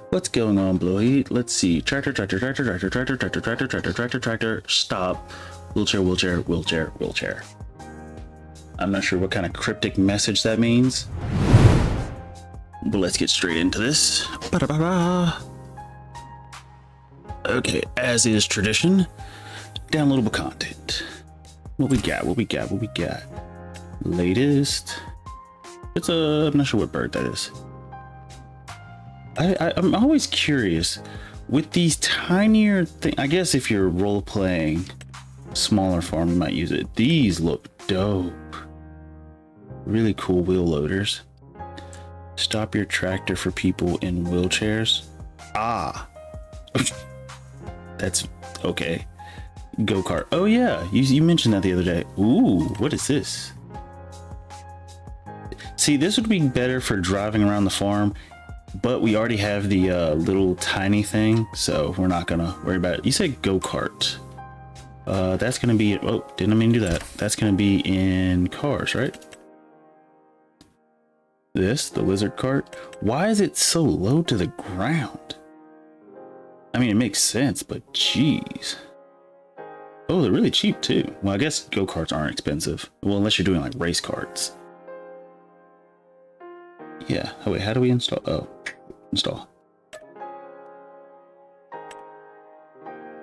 What's going on, Blowy? Let's see. Tractor. Stop. Wheelchair. I'm not sure what kind of cryptic message that means, but let's get straight into this. Okay, as is tradition, downloadable content. What we got? Latest. It's I'm not sure what bird that is. I'm always curious with these tinier things. I guess if you're role playing smaller farm, you might use it. These look dope. Really cool wheel loaders. Stop your tractor for people in wheelchairs. Ah, that's okay. Go-kart. Oh yeah, you mentioned that the other day. Ooh, what is this? See, this would be better for driving around the farm. But we already have the little tiny thing, so we're not gonna worry about it. You said go-kart. That's gonna be, oh, didn't mean to do that. That's gonna be in cars, right? The lizard cart. Why is it so low to the ground? I mean, it makes sense, but geez. Oh, they're really cheap too. Well, I guess go-karts aren't expensive. Well, unless you're doing like race carts. Yeah. Oh wait, how do we install? Oh, install.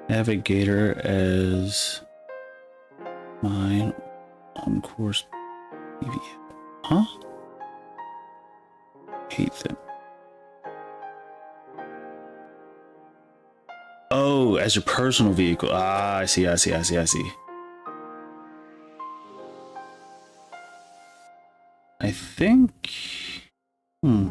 Navigator as mine on course. Huh? Hate them. Oh, as your personal vehicle. Ah, I see. I think. I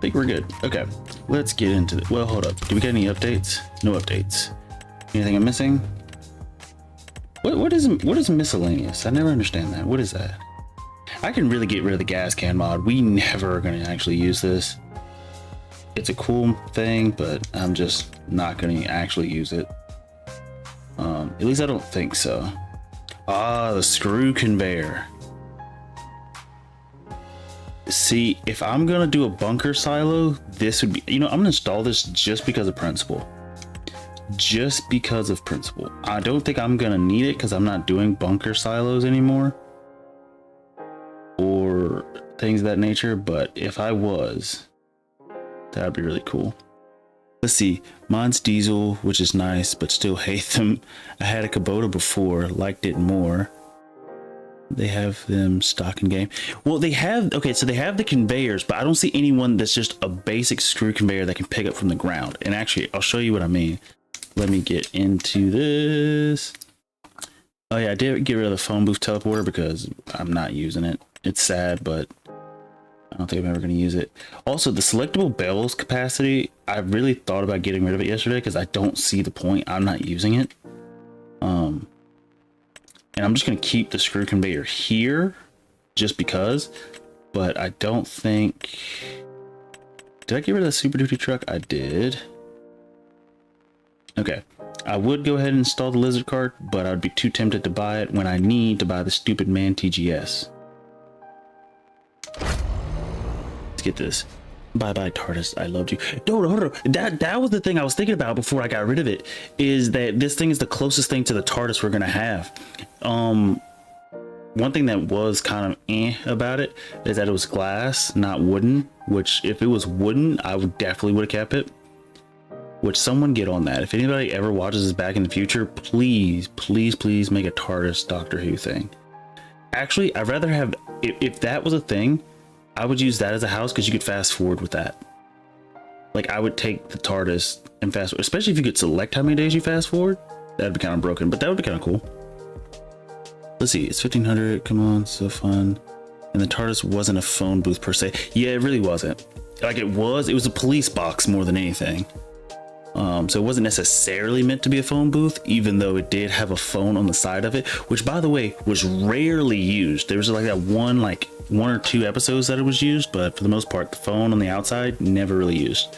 think we're good. Okay, let's get into it. Well, hold up. Do we get any updates? No updates. Anything I'm missing? What is miscellaneous? I never understand that. What is that? I can really get rid of the gas can mod. We never are going to actually use this. It's a cool thing, but I'm just not going to actually use it. At least I don't think so. Ah, the screw conveyor. See, if I'm gonna do a bunker silo, this would be, I'm gonna install this just because of principle. I don't think I'm gonna need it because I'm not doing bunker silos anymore or things of that nature, but if I was, that would be really cool. Let's see, mine's diesel, which is nice, but still hate them. I had a Kubota before, liked it more. They have them stock in game. Well, they have, okay, so they have the conveyors, but I don't see anyone that's just a basic screw conveyor that can pick up from the ground. And actually, I'll show you what I mean. Let me get into this. Oh yeah, I did get rid of the phone booth teleporter because I'm not using it. It's sad, but I don't think I'm ever going to use it. Also, the selectable bells capacity, I really thought about getting rid of it yesterday because I don't see the point. I'm not using it. And I'm just going to keep the screw conveyor here just because, but I don't think, did I get rid of the Super Duty truck? I did. Okay. I would go ahead and install the lizard cart, but I'd be too tempted to buy it when I need to buy the stupid man TGS. Let's get this. Bye bye TARDIS, I loved you. No, that was the thing I was thinking about before I got rid of it, is that this thing is the closest thing to the TARDIS we're gonna have. One thing that was kind of about it is that it was glass, not wooden, which if it was wooden, I would definitely have kept it. Which, someone get on that. If anybody ever watches this back in the future, please make a TARDIS Doctor Who thing. Actually, I'd rather have, if that was a thing, I would use that as a house because you could fast forward with that. Like I would take the TARDIS and fast forward, especially if you could select how many days you fast forward. That'd be kind of broken, but that would be kind of cool. Let's see, it's 1500. Come on, so fun. And the TARDIS wasn't a phone booth per se. Yeah, it really wasn't. Like it was a police box more than anything. So it wasn't necessarily meant to be a phone booth, even though it did have a phone on the side of it, which by the way was rarely used. There was like that one or two episodes that it was used, but for the most part, the phone on the outside never really used.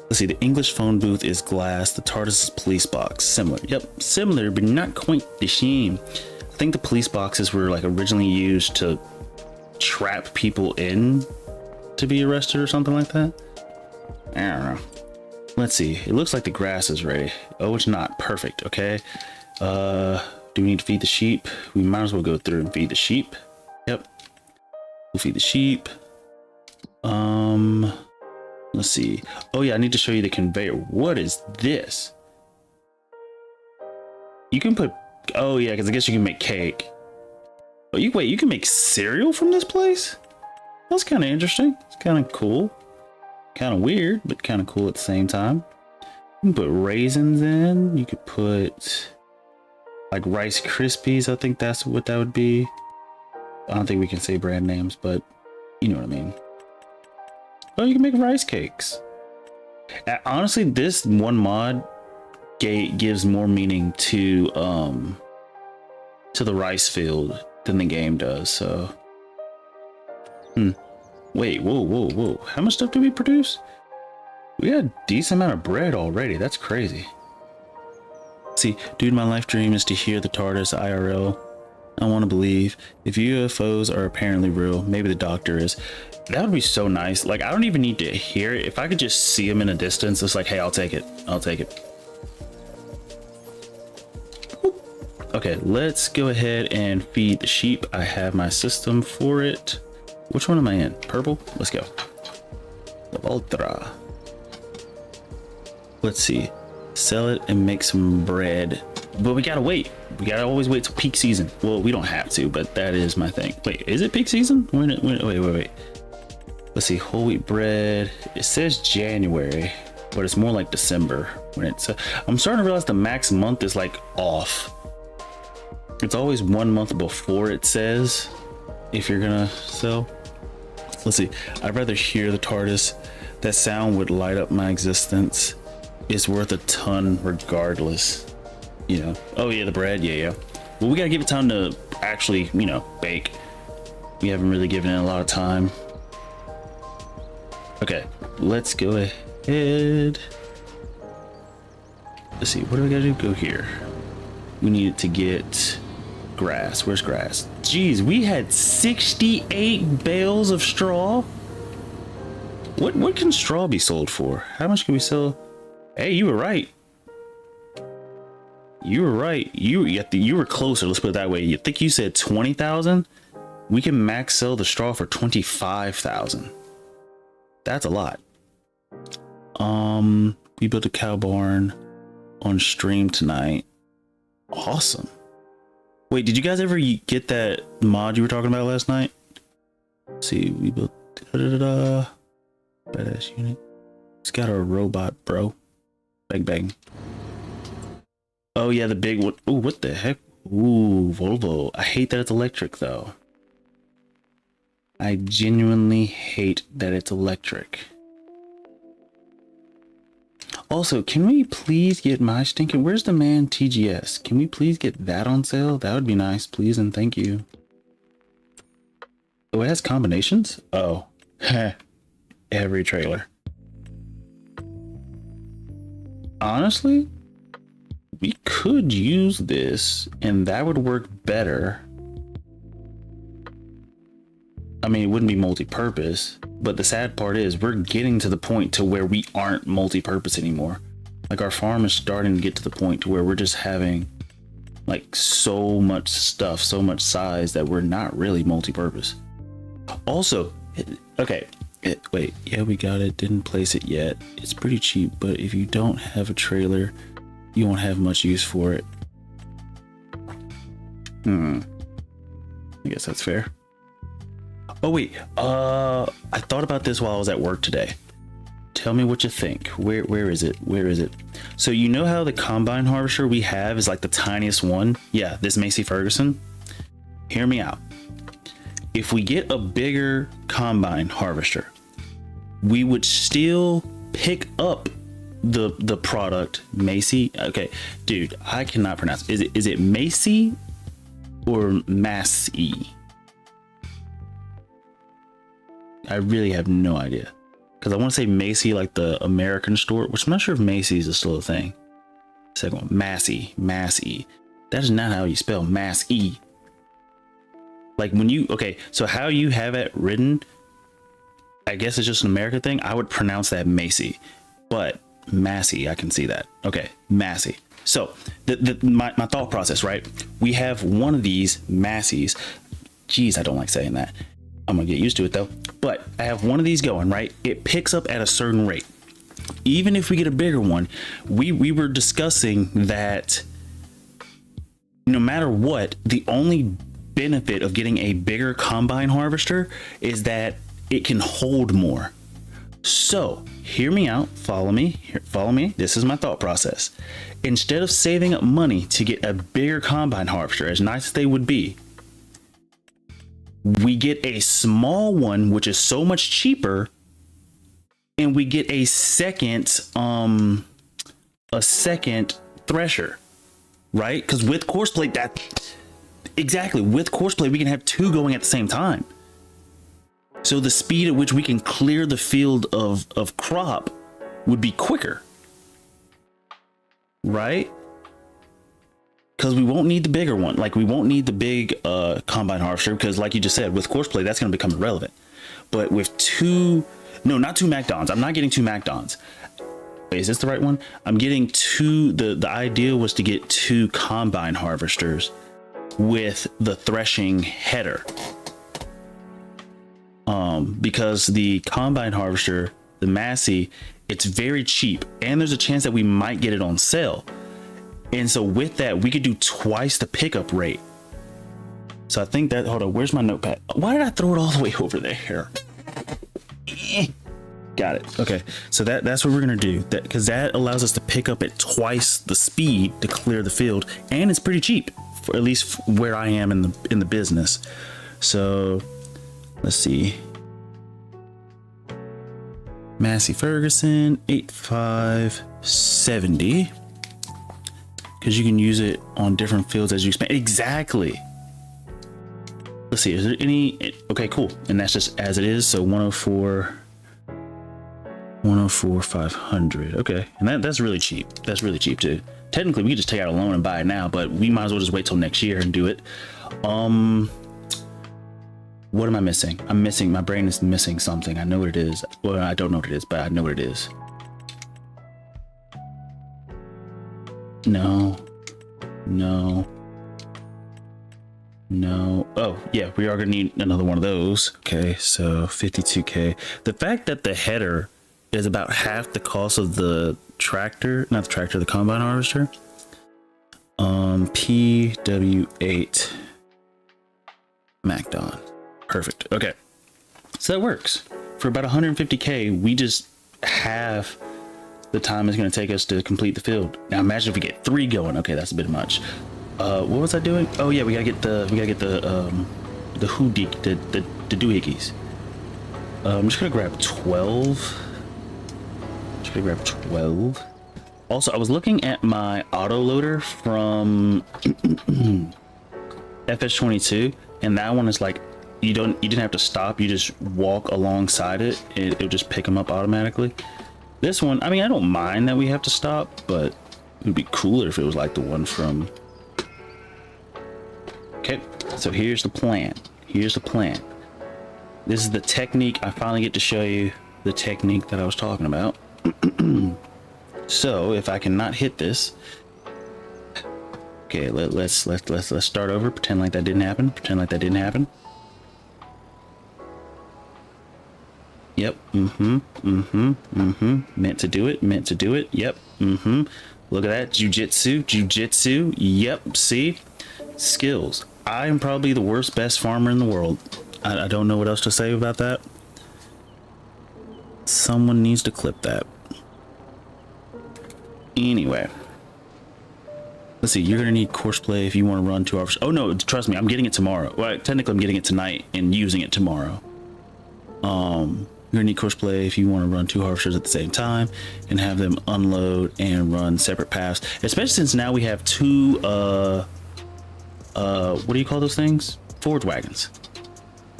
Let's see, the English phone booth is glass. The TARDIS is police box. Similar. Yep, similar, but not quite the same. I think the police boxes were like originally used to trap people in to be arrested or something like that. I don't know. Let's see. It looks like the grass is ready. Oh, it's not. Perfect. Okay. Do we need to feed the sheep? We might as well go through and feed the sheep. Yep. We'll feed the sheep. Let's see. Oh yeah, I need to show you the conveyor. What is this? You can put, oh yeah, because I guess you can make cake. Oh, you can make cereal from this place? That's kind of interesting. It's kind of cool. Kind of weird, but kind of cool at the same time. You can put raisins in. You could put like Rice Krispies. I think that's what that would be. I don't think we can say brand names, but you know what I mean. Oh, you can make rice cakes. Honestly, this one mod gives more meaning to the rice field than the game does. So, Wait, whoa. How much stuff did we produce? We got a decent amount of bread already. That's crazy. See, dude, my life dream is to hear the TARDIS IRL. I want to believe. If UFOs are apparently real, maybe the doctor is. That would be so nice. Like, I don't even need to hear it. If I could just see him in a distance, it's like, hey, I'll take it. I'll take it. Okay, let's go ahead and feed the sheep. I have my system for it. Which one am I in? Purple? Let's go. The Ultra. Let's see. Sell it and make some bread. But we gotta wait. We gotta always wait till peak season. Well, we don't have to, but that is my thing. Wait, is it peak season? Wait. Let's see. Whole wheat bread. It says January, but it's more like December when it's. I'm starting to realize the max month is like off. It's always 1 month before it says if you're gonna sell. Let's see. I'd rather hear the TARDIS. That sound would light up my existence. It's worth a ton regardless. You know. Oh yeah, the bread. Yeah. Well, we gotta give it time to actually, bake. We haven't really given it a lot of time. Okay, let's go ahead. Let's see. What do we gotta do? Go here. We need to get grass. Where's grass? Jeez, we had 68 bales of straw. What can straw be sold for? How much can we sell? Hey, you were right. You were right. You were closer. Let's put it that way. You think you said 20,000? We can max sell the straw for 25,000. That's a lot. We built a cow barn on stream tonight. Awesome. Wait, did you guys ever get that mod you were talking about last night? Let's see, we built badass unit. It's got a robot, bro. Bang. Oh yeah, the big one. Ooh, what the heck? Ooh, Volvo. I hate that it's electric though. I genuinely hate that it's electric. Also, can we please get my stinking... Where's the man TGS? Can we please get that on sale? That would be nice, please, and thank you. Oh, it has combinations? Oh. Every trailer. Honestly, we could use this, and that would work better. I mean, it wouldn't be multi-purpose, but the sad part is we're getting to the point to where we aren't multi-purpose anymore. Like our farm is starting to get to the point to where we're just having like so much stuff, so much size that we're not really multi-purpose. Also, okay, wait, yeah, we got it. Didn't place it yet. It's pretty cheap, but if you don't have a trailer, you won't have much use for it. I guess that's fair. Oh wait, I thought about this while I was at work today. Tell me what you think. Where is it? Where is it? So you know how the combine harvester we have is like the tiniest one? Yeah, this Massey Ferguson. Hear me out. If we get a bigger combine harvester, we would still pick up the product Massey. Okay, dude, I cannot pronounce. Is it Massey or Massey? I really have no idea, because I want to say Massey like the American store, which I'm not sure if Macy's is still a thing. Second one, Massey. That is not how you spell Massey. Like when you, okay, so how you have it written, I guess it's just an American thing. I would pronounce that Massey, but Massey, I can see that. Okay, Massey. So my thought process, right? We have one of these Masseys. Geez, I don't like saying that. I'm gonna get used to it though. But I have one of these going, right? It picks up at a certain rate. Even if we get a bigger one, we were discussing that no matter what, the only benefit of getting a bigger combine harvester is that it can hold more. So hear me out, follow me. This is my thought process. Instead of saving up money to get a bigger combine harvester, as nice as they would be, we get a small one, which is so much cheaper, and we get a second thresher, right? Because with course plate, with course plate, we can have two going at the same time. So the speed at which we can clear the field of crop would be quicker, right? Because we won't need the bigger one. Like we won't need the big combine harvester, because like you just said, with course play, that's going to become irrelevant. But with not two MacDons. I'm not getting two MacDons. Wait, is this the right one? I'm getting two. The idea was to get two combine harvesters with the threshing header. Because the combine harvester, the Massey, it's very cheap, and there's a chance that we might get it on sale. And so with that, we could do twice the pickup rate. So I think that, hold on, where's my notepad? Why did I throw it all the way over there? Got it. Okay, so that's what we're gonna do. That because that allows us to pick up at twice the speed to clear the field, and it's pretty cheap, for at least where I am in the business. So let's see. Massey Ferguson 8570, because you can use it on different fields as you expand. Exactly. Let's see, is there any? Okay, cool. And that's just as it is. So 104 500. Okay, and that's really cheap. That's really cheap too. Technically we could just take out a loan and buy it now, but we might as well just wait till next year and do it. What am I missing? My brain is missing something. I know what it is. Well, I don't know what it is, but I know what it is. No. Oh, yeah, we are gonna need another one of those. Okay, so 52K. The fact that the header is about half the cost of the tractor, not the tractor, the combine harvester. PW8 MacDon. Perfect. Okay, so that works. For about 150K, we just have the time it's going to take us to complete the field. Now imagine if we get 3 going. Okay, that's a bit much. What was I doing? Oh yeah, we gotta get the doohickeys. I'm just gonna grab 12. Also, I was looking at my auto loader from FS22, and that one is like, you didn't have to stop, you just walk alongside it, it'll just pick them up automatically. This one, I mean, I don't mind that we have to stop, but it would be cooler if it was like the one from. Okay, so here's the plan. This is the technique. I finally get to show you the technique that I was talking about. So if I cannot hit this, okay, let's start over. Pretend like that didn't happen. Yep. Meant to do it. Yep. Look at that. Jujitsu. Yep. See? Skills. I am probably the best farmer in the world. I don't know what else to say about that. Someone needs to clip that. Anyway. Let's see, you're gonna need courseplay if you want to run 2 hours. Oh no, trust me, I'm getting it tomorrow. Well, technically I'm getting it tonight and using it tomorrow. You're gonna need courseplay if you want to run 2 harvesters at the same time and have them unload and run separate paths. Especially since now we have 2 what do you call those things? Forge wagons.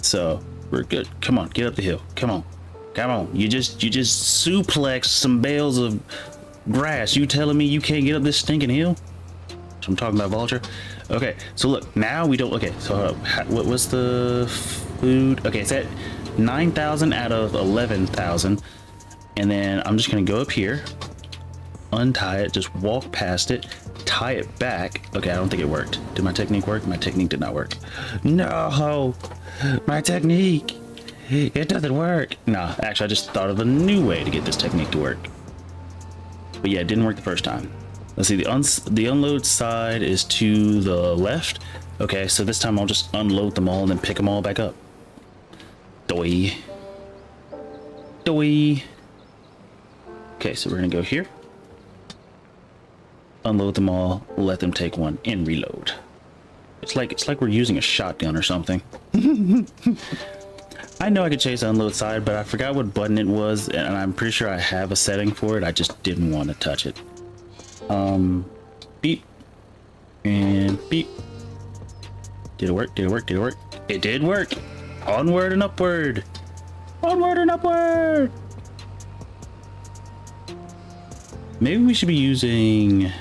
So we're good. Come on, get up the hill. Come on. Come on. You just suplex some bales of grass. You telling me you can't get up this stinking hill? So I'm talking about vulture. Okay, so look, now we don't. Okay, so what was the food? Okay, it's at 9,000 out of 11,000, and then I'm just gonna go up here, untie it, just walk past it, tie it back. Okay, I don't think it worked. Did my technique work? My technique did not work. No, my technique, it doesn't work. Nah, actually I just thought of a new way to get this technique to work, but yeah, it didn't work the first time. Let's see, the unload side is to the left. Okay, so this time I'll just unload them all and then pick them all back up. Doi. Okay, so we're gonna go here. Unload them all, let them take one, and reload. It's like we're using a shotgun or something. I know I could chase the unload side, but I forgot what button it was, and I'm pretty sure I have a setting for it. I just didn't want to touch it. Beep and beep. Did it work? Did it work? Did it work? It did work. Onward and upward. Onward and upward. Maybe we should be using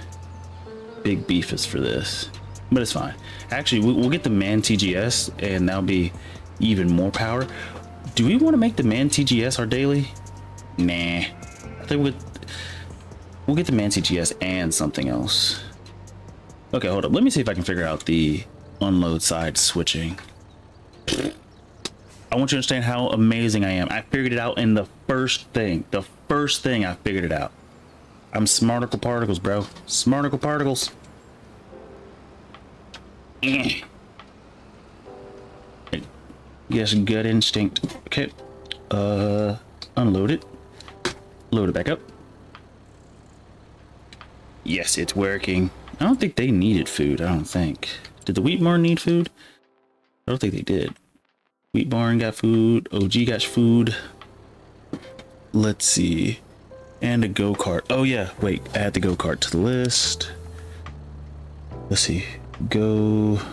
big beefus for this, but it's fine. Actually, we'll get the man TGS, and that'll be even more power. Do we want to make the man TGS our daily? Nah, I think we'll get the man TGS and something else. Okay, hold up. Let me see if I can figure out the unload side switching. I want you to understand how amazing I am. I figured it out in the first thing. The first thing I figured it out. I'm smarticle particles, bro. Smarticle particles. Yes, gut instinct. Okay. Unload it. Load it back up. Yes, it's working. I don't think they needed food. I don't think. Did the wheat barn need food? I don't think they did. Wheat barn got food. OG got food. Let's see. And a go-kart. Oh yeah, wait. Add the go-kart to the list. Let's see. Go-kart.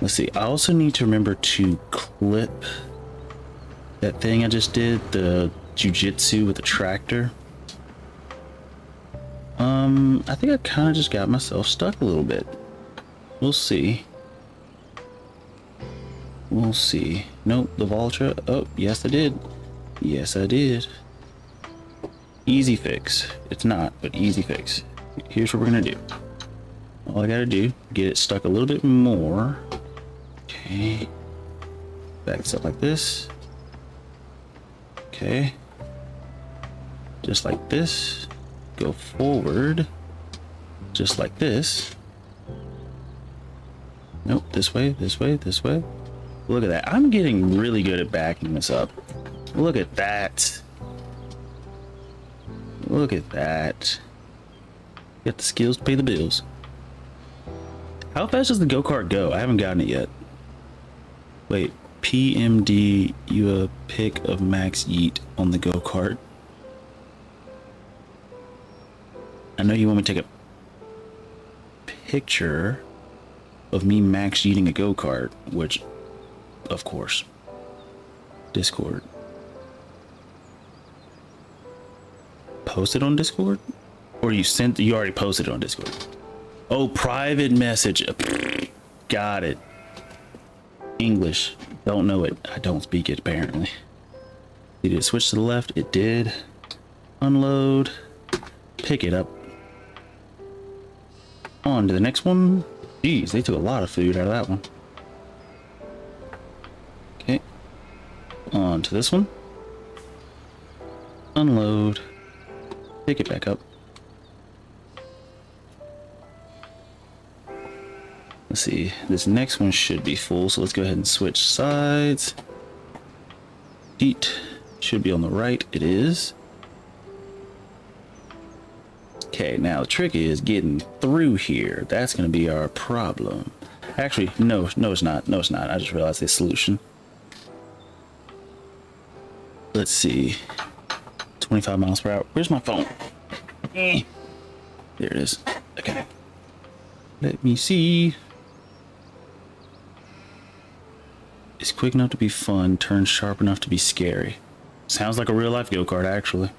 Let's see. I also need to remember to clip that thing I just did, the jujitsu with the tractor. I think I kind of just got myself stuck a little bit. We'll see. We'll see. Nope, the vulture. Oh, yes I did. Yes I did. Easy fix. It's not, but easy fix. Here's what we're gonna do. All I gotta do, get it stuck a little bit more. Okay. Back this up like this. Okay. Just like this. Go forward. Just like this. Nope, this way, this way, this way. Look at that. I'm getting really good at backing this up. Look at that. Look at that. Got the skills to pay the bills. How fast does the go-kart go? I haven't gotten it yet. Wait, PMD, you a pic of Max Yeet on the go-kart. I know you want me to take a picture of me Max Yeeting a go-kart, which, of course, Discord. Post it on Discord? Or you already posted it on Discord? Oh, private message. Got it. English. Don't know it. I don't speak it, apparently. Did it switch to the left? It did. Unload. Pick it up. On to the next one. Jeez, they took a lot of food out of that one. Okay. On to this one. Unload. Pick it back up. Let's see, this next one should be full, so let's go ahead and switch sides. Deet should be on the right. It is. Okay, now the trick is getting through here. That's going to be our problem. Actually, no, it's not. No, it's not. I just realized the solution. Let's see. 25 miles per hour. Where's my phone? There it is. Okay. Let me see. It's quick enough to be fun, turns sharp enough to be scary. Sounds like a real life go-kart, actually.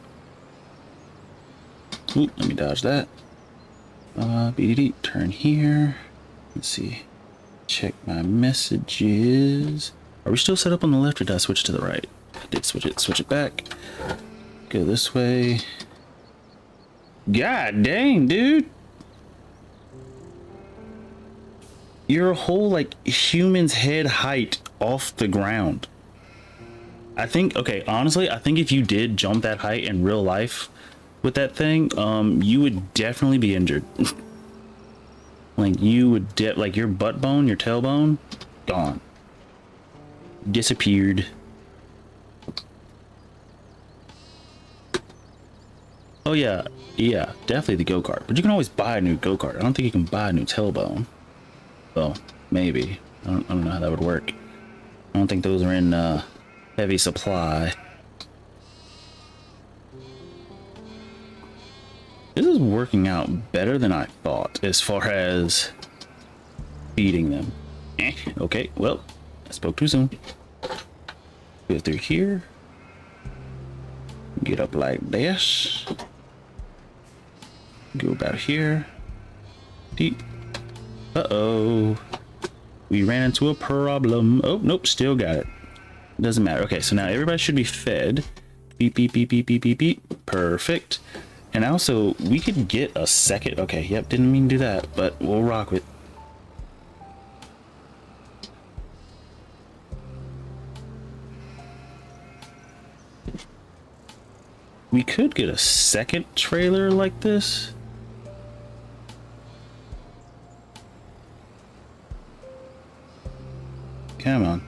Ooh, let me dodge that. BDD, turn here. Let's see. Check my messages. Are we still set up on the left or did I switch to the right? I did switch it back. Go this way. God dang, dude. You're a whole, like, human's head height off the ground. I think, okay, honestly, I think if you did jump that height in real life with that thing, you would definitely be injured. Like, you would, like, your butt bone, your tailbone, gone. Disappeared. Oh, yeah, definitely the go-kart. But you can always buy a new go-kart. I don't think you can buy a new tailbone. Well, maybe. I don't know how that would work. I don't think those are in heavy supply. This is working out better than I thought as far as feeding them. Okay, well, I spoke too soon. Go through here. Get up like this. Go about here. Deep. Uh-oh. We ran into a problem. Oh, nope, still got it. Doesn't matter. Okay, so now everybody should be fed. Beep, beep, beep, beep, beep, beep, beep. Perfect. And also, we could get a second. Okay, yep, didn't mean to do that, but we'll rock with. We could get a second trailer like this. Come on.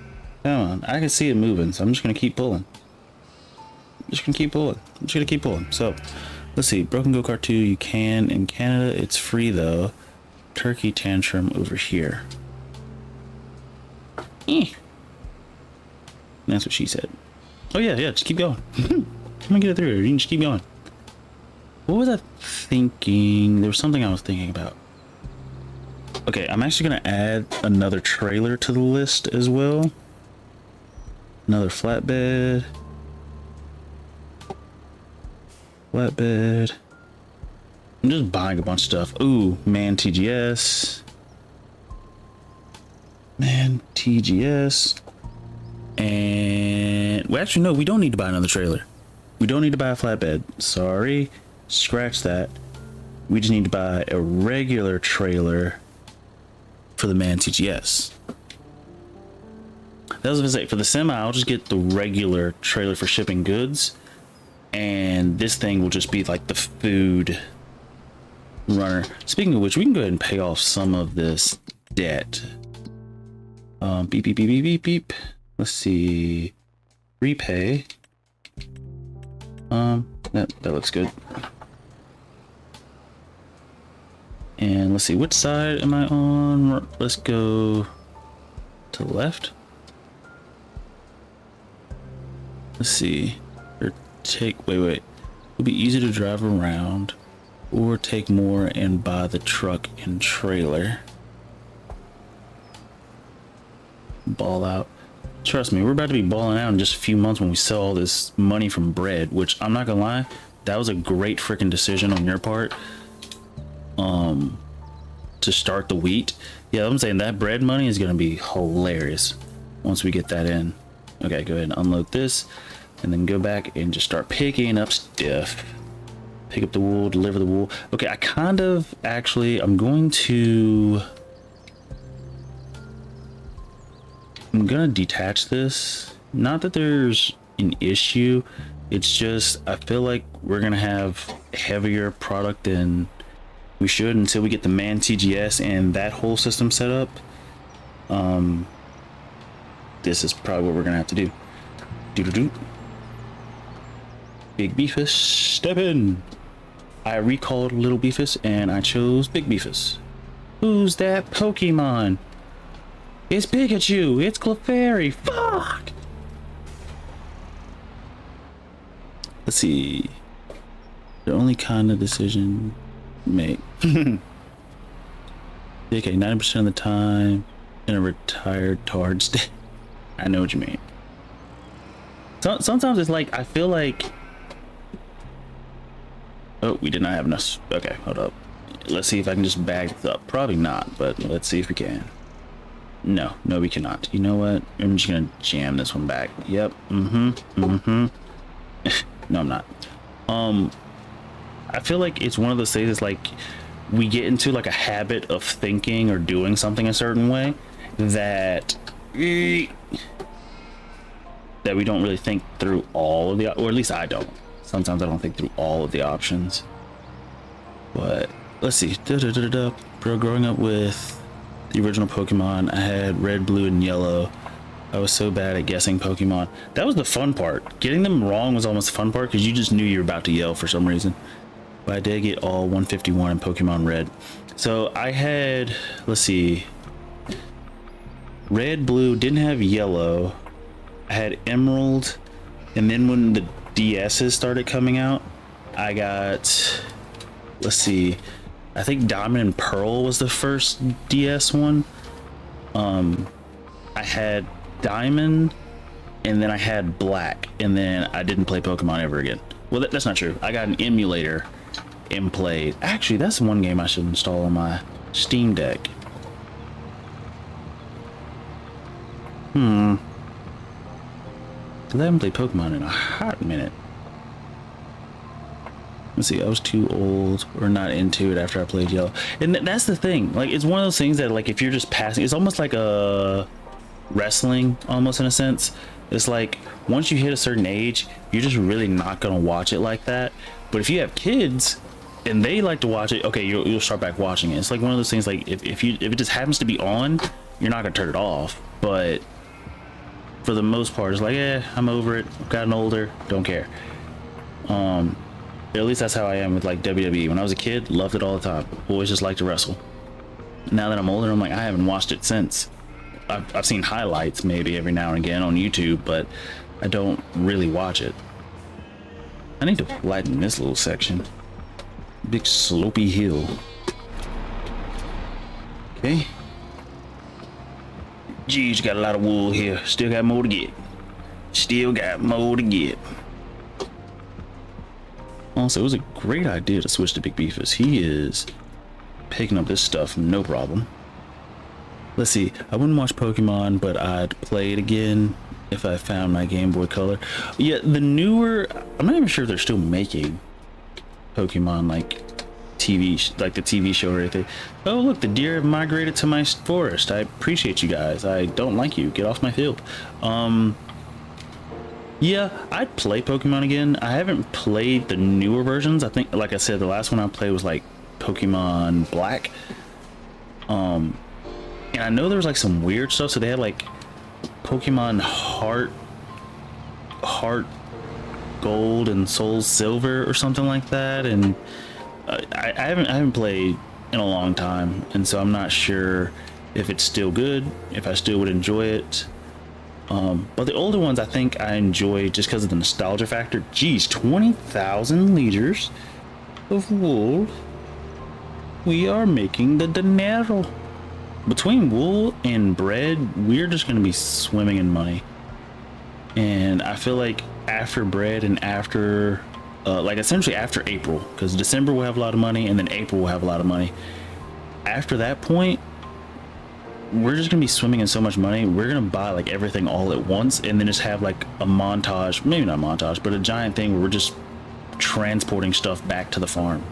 Come on. I can see it moving, so I'm just going to keep pulling. So, let's see. Broken Go-Kart 2, you can. In Canada, it's free, though. Turkey Tantrum over here. That's what she said. Oh, yeah, just keep going. I'm going to get it through. You can just keep going. What was I thinking? There was something I was thinking about. Okay, I'm actually going to add another trailer to the list as well. Another flatbed. Flatbed. I'm just buying a bunch of stuff. Ooh, man TGS. Man TGS. And... well, actually, no, we don't need to buy another trailer. We don't need to buy a flatbed. Sorry. Scratch that. We just need to buy a regular trailer for the man TGS. That was gonna say, for the semi, I'll just get the regular trailer for shipping goods, and this thing will just be like the food runner. Speaking of which, we can go ahead and pay off some of this debt. Beep, beep, beep, beep, beep, beep. Let's see. Repay. That looks good. And let's see, which side am I on? Let's go to the left. Let's see. Or take, wait. It'll be easy to drive around, or take more and buy the truck and trailer. Ball out. Trust me, we're about to be balling out in just a few months when we sell all this money from bread, which I'm not gonna lie, that was a great freaking decision on your part. To start the wheat. Yeah, I'm saying that bread money is gonna be hilarious once we get that in. Okay, go ahead and unload this and then go back and just start picking up stuff. Pick up the wool, deliver the wool. Okay, I kind of actually, I'm gonna detach this. Not that there's an issue, it's just I feel like we're gonna have heavier product than We should until we get the man TGS and that whole system set up. This is probably what we're gonna have to do. Doo-doo-doo. Big Beefus, step in. I recalled Little Beefus and I chose Big Beefus. Who's that Pokemon? It's Pikachu. It's Clefairy. Fuck. Let's see. The only kind of decision make. Okay, 90% of the time in a retired tard state. I know what you mean. Sometimes it's like I feel like. Oh, we did not have enough. Okay, hold up. Let's see if I can just bag this up. Probably not, but let's see if we can. No, we cannot. You know what? I'm just gonna jam this one back. Yep. No, I'm not. I feel like it's one of those things. It's like we get into like a habit of thinking or doing something a certain way that we don't really think through all of the, or at least I don't. Sometimes I don't think through all of the options. But let's see. Bro, growing up with the original Pokemon, I had red, blue, and yellow. I was so bad at guessing Pokemon. That was the fun part. Getting them wrong was almost the fun part because you just knew you were about to yell for some reason. But I did get all 151 in Pokemon Red. So I had, let's see, red, blue, didn't have yellow. I had Emerald, and then when the DSs started coming out, I got, let's see, I think Diamond and Pearl was the first DS one. I had Diamond, and then I had Black, and then I didn't play Pokemon ever again. Well, that's not true. I got an emulator and played. Actually, that's one game I should install on my Steam Deck. I haven't played Pokemon in a hot minute. Let's see, I was too old or not into it after I played Yellow. And that's the thing. Like, it's one of those things that, like, if you're just passing, it's almost like a wrestling, almost in a sense. It's like, once you hit a certain age, you're just really not going to watch it like that. But if you have kids and they like to watch it, okay, you'll start back watching it. It's like one of those things, like, if it just happens to be on, you're not going to turn it off. But for the most part, it's like, I'm over it. I've gotten older, don't care. At least that's how I am with like WWE. When I was a kid, loved it all the time. Always just liked to wrestle. Now that I'm older, I'm like, I haven't watched it since. I've seen highlights maybe every now and again on YouTube, but I don't really watch it. I need to lighten this little section. Big slopey hill. Okay. Geez, got a lot of wool here. Still got more to get. Also, it was a great idea to switch to Big Beefus. He is picking up this stuff, no problem. Let's see. I wouldn't watch Pokemon, but I'd play it again if I found my Game Boy Color. Yeah, the newer, I'm not even sure if they're still making Pokemon like TV, like the TV show or anything. Oh, look, the deer have migrated to my forest. I appreciate you guys. I don't like you. Get off my field. Yeah, I'd play Pokemon again. I haven't played the newer versions. I think, like I said, the last one I played was like Pokemon Black. And I know there was like some weird stuff. So they had like Pokemon Heart Gold and Soul Silver or something like that. And I haven't played in a long time, and so I'm not sure if it's still good, if I still would enjoy it. But the older ones I think I enjoy just because of the nostalgia factor. Geez, 20,000 liters of wool. We are making the dinero. Between wool and bread, we're just going to be swimming in money. And I feel like after bread and after, like essentially after April, because December will have a lot of money and then April will have a lot of money. After that point, we're just gonna be swimming in so much money. We're gonna buy like everything all at once and then just have like a montage, maybe not a montage, but a giant thing where we're just transporting stuff back to the farm.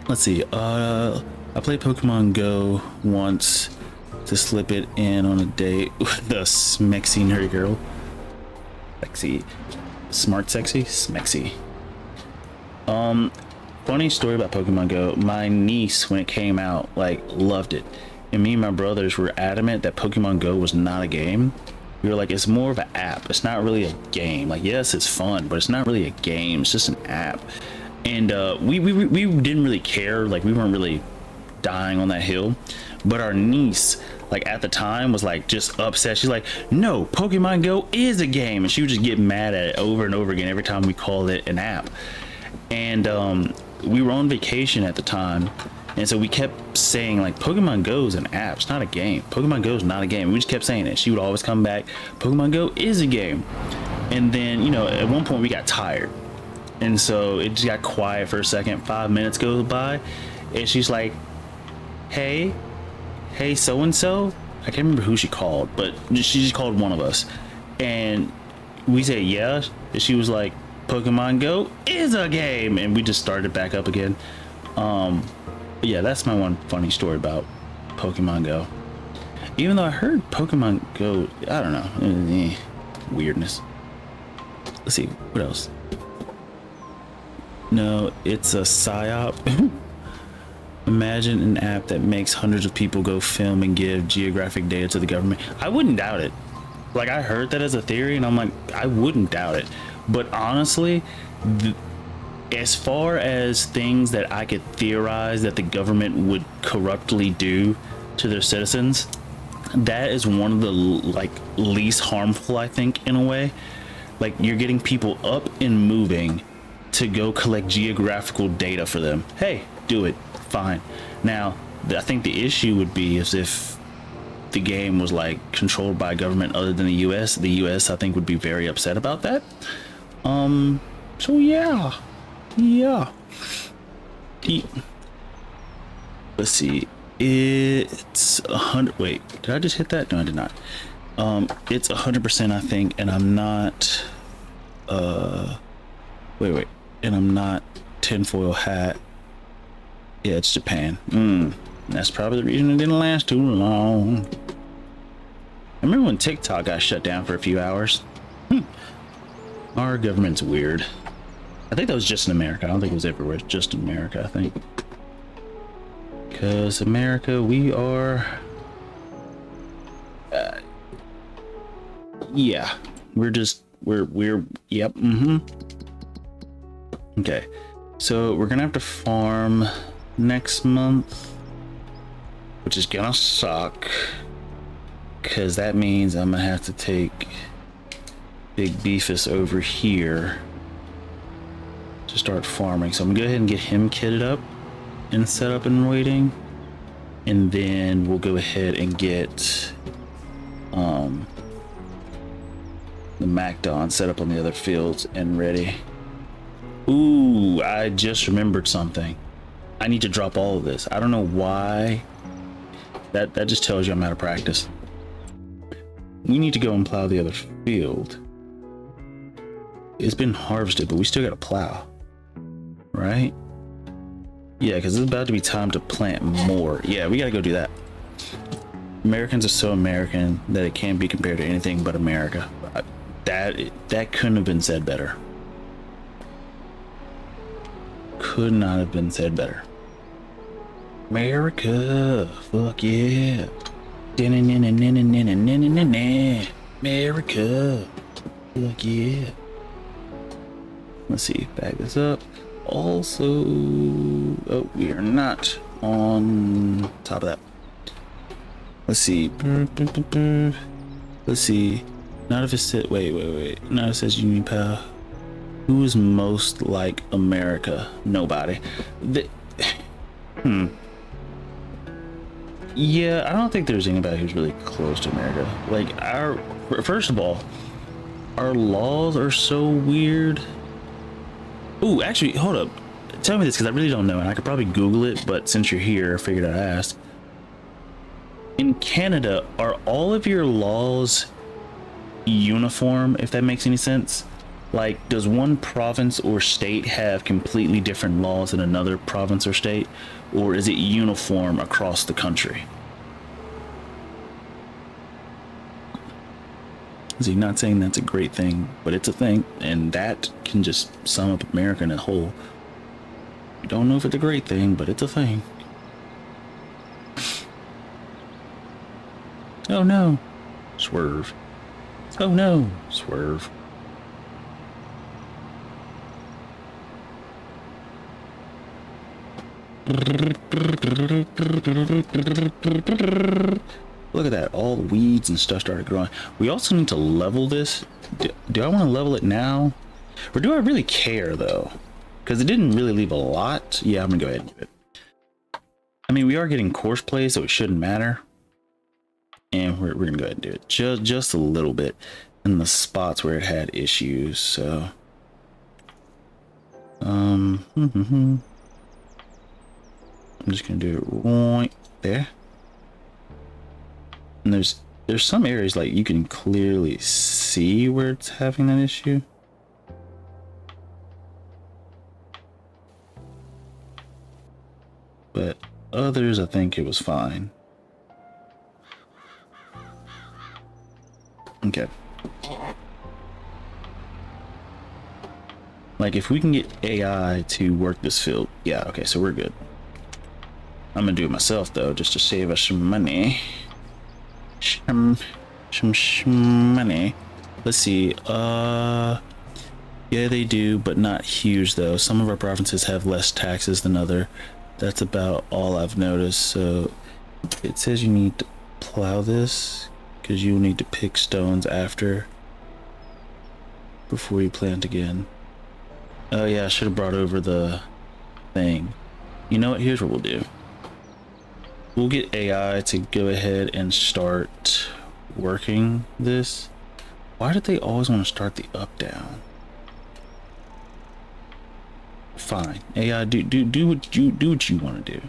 Let's see, I played Pokemon Go once to slip it in on a date with the smexy nerdy girl. Sexy, smart, sexy, smexy. funny story about Pokemon Go. My niece, when it came out, like, loved it. And me and my brothers were adamant that Pokemon Go was not a game. We were like, it's more of an app. It's not really a game. Like, yes, it's fun, but it's not really a game. It's just an app. And we didn't really care. Like, we weren't really dying on that hill. But our niece, like, at the time was like just upset. She's like, no, Pokemon Go is a game. And she would just get mad at it over and over again every time we called it an app. And we were on vacation at the time, and so we kept saying, like, Pokemon Go is an app, it's not a game. Pokemon Go is not a game. We just kept saying it. She would always come back, Pokemon Go is a game. And then, you know, at one point we got tired, and so it just got quiet for a second. 5 minutes goes by, and she's like, hey so and so, I can't remember who she called, but she just called one of us, and we said yeah, and she was like, Pokemon Go is a game, and we just started back up again. But yeah, that's my one funny story about Pokemon Go. Even though I heard Pokemon Go, I don't know, weirdness. Let's see, what else? No, it's a psyop. Imagine an app that makes hundreds of people go film and give geographic data to the government. I wouldn't doubt it. Like, I heard that as a theory, and I'm like, I wouldn't doubt it. But honestly, as far as things that I could theorize that the government would corruptly do to their citizens, that is one of the, like, least harmful, I think, in a way. Like, you're getting people up and moving to go collect geographical data for them. Hey, do it. Fine. Now, I think the issue would be is if the game was, like, controlled by a government other than the US. The US, I think, would be very upset about that. So yeah. Let's see. It's 100. Wait, did I just hit that? No, I did not. It's 100%, I think, and I'm not. Wait, and I'm not tinfoil hat. Yeah, it's Japan. That's probably the reason it didn't last too long. I remember when TikTok got shut down for a few hours. Our government's weird. I think that was just in America. I don't think it was everywhere. It's just in America, I think. Because America, we are... yeah. We're... Yep. Okay. So we're gonna have to farm next month, which is gonna suck. Because that means I'm gonna have to take Big Beefus over here to start farming. So I'm gonna go ahead and get him kitted up and set up and waiting, and then we'll go ahead and get the MacDon set up on the other fields and ready. Ooh, I just remembered something. I need to drop all of this. I don't know why. That just tells you I'm out of practice. We need to go and plow the other field. It's been harvested, but we still got to plow, right? Yeah, because it's about to be time to plant more. Yeah, we got to go do that. Americans are so American that it can't be compared to anything but America. That couldn't have been said better. Could not have been said better. America, fuck yeah. America, fuck yeah. Let's see, bag this up. Also, oh, we are not on top of that. Let's see. Let's see. Not if it said, wait. Not if it says Union Power. Who is most like America? Nobody. Yeah, I don't think there's anybody who's really close to America. Like, first of all, our laws are so weird. Ooh, actually, hold up. Tell me this, because I really don't know, and I could probably Google it, but since you're here, I figured I'd ask. In Canada, are all of your laws uniform, if that makes any sense? Like, does one province or state have completely different laws than another province or state? Or is it uniform across the country? See, not saying that's a great thing, but it's a thing, and that can just sum up America in a whole. Don't know if it's a great thing, but it's a thing. Oh no. Swerve. Oh no. Swerve. Look at that. All the weeds and stuff started growing. We also need to level this. Do I want to level it now? Or do I really care though? Because it didn't really leave a lot. Yeah, I'm going to go ahead and do it. I mean, we are getting course play, so it shouldn't matter. And we're going to go ahead and do it. Just a little bit in the spots where it had issues. So, I'm just going to do it right there. And there's some areas like you can clearly see where it's having that issue. But others, I think it was fine. Okay. Like if we can get AI to work this field, yeah, okay, so we're good. I'm gonna do it myself though, just to save us some money. Some money. Let's see. Yeah, they do, but not huge though. Some of our provinces have less taxes than other. That's about all I've noticed. So it says you need to plow this because you'll need to pick stones after before you plant again. Oh yeah, I should have brought over the thing. You know what? Here's what we'll do. We'll get AI to go ahead and start working this. Why did they always want to start the up down? Fine, AI, do what you want to do.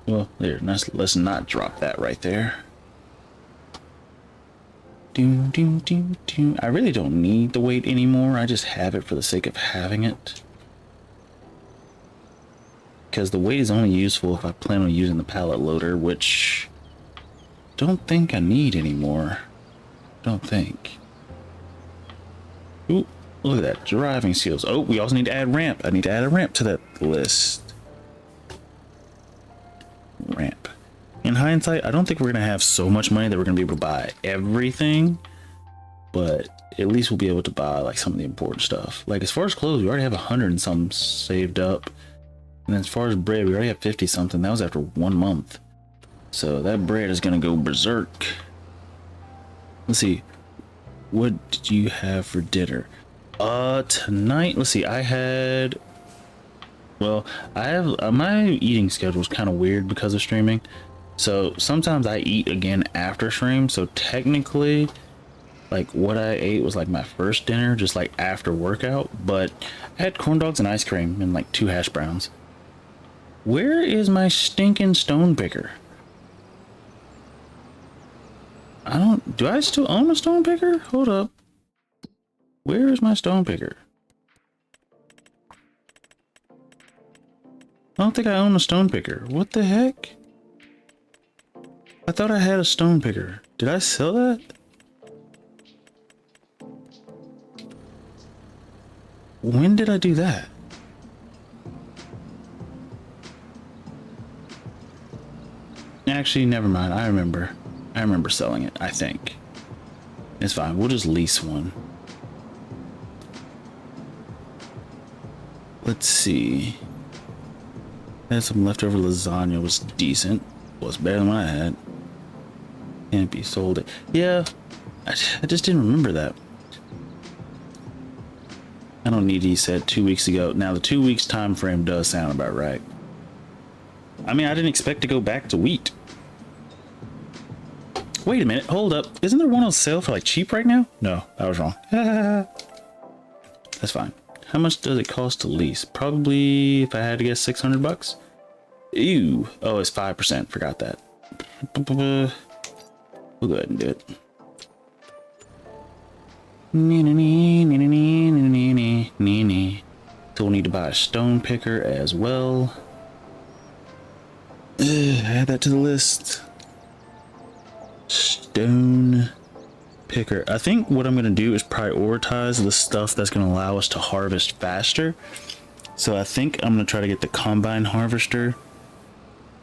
Well, there. Let's not drop that right there. I really don't need the weight anymore. I just have it for the sake of having it. Because the weight is only useful if I plan on using the pallet loader, which don't think I need anymore. Don't think. Ooh, look at that. Driving skills. Oh, we also need to add ramp. I need to add a ramp to that list. Ramp. In hindsight, I don't think we're going to have so much money that we're going to be able to buy everything. But at least we'll be able to buy like some of the important stuff. Like as far as clothes, we already have 100 and some saved up. And as far as bread, we already have 50 something. That was after 1 month. So that bread is going to go berserk. Let's see. What did you have for dinner? Tonight, let's see. I had, well, I have, my eating schedule is kind of weird because of streaming. So sometimes I eat again after stream. So technically, like what I ate was like my first dinner, just like after workout. But I had corn dogs and ice cream and like 2 hash browns. Where is my stinking stone picker? Do I still own a stone picker? Hold up. Where is my stone picker? I don't think I own a stone picker. What the heck? I thought I had a stone picker. Did I sell that? When did I do that? Actually, never mind. I remember selling it, I think. It's fine. We'll just lease one. Let's see. I had some leftover lasagna. Was decent. Was better than what I had. Can't be sold it. Yeah. I just didn't remember that. I don't need, he said 2 weeks ago. Now the 2 weeks time frame does sound about right. I mean, I didn't expect to go back to wheat. Wait a minute, hold up. Isn't there one on sale for like cheap right now? No, I was wrong. That's fine. How much does it cost to lease? Probably, if I had to guess, 600 bucks. Ew. Oh, it's 5%. Forgot that. We'll go ahead and do it. So we'll need to buy a stone picker as well. Add that to the list. Stone picker. I think what I'm going to do is prioritize the stuff that's going to allow us to harvest faster. So I think I'm going to try to get the combine harvester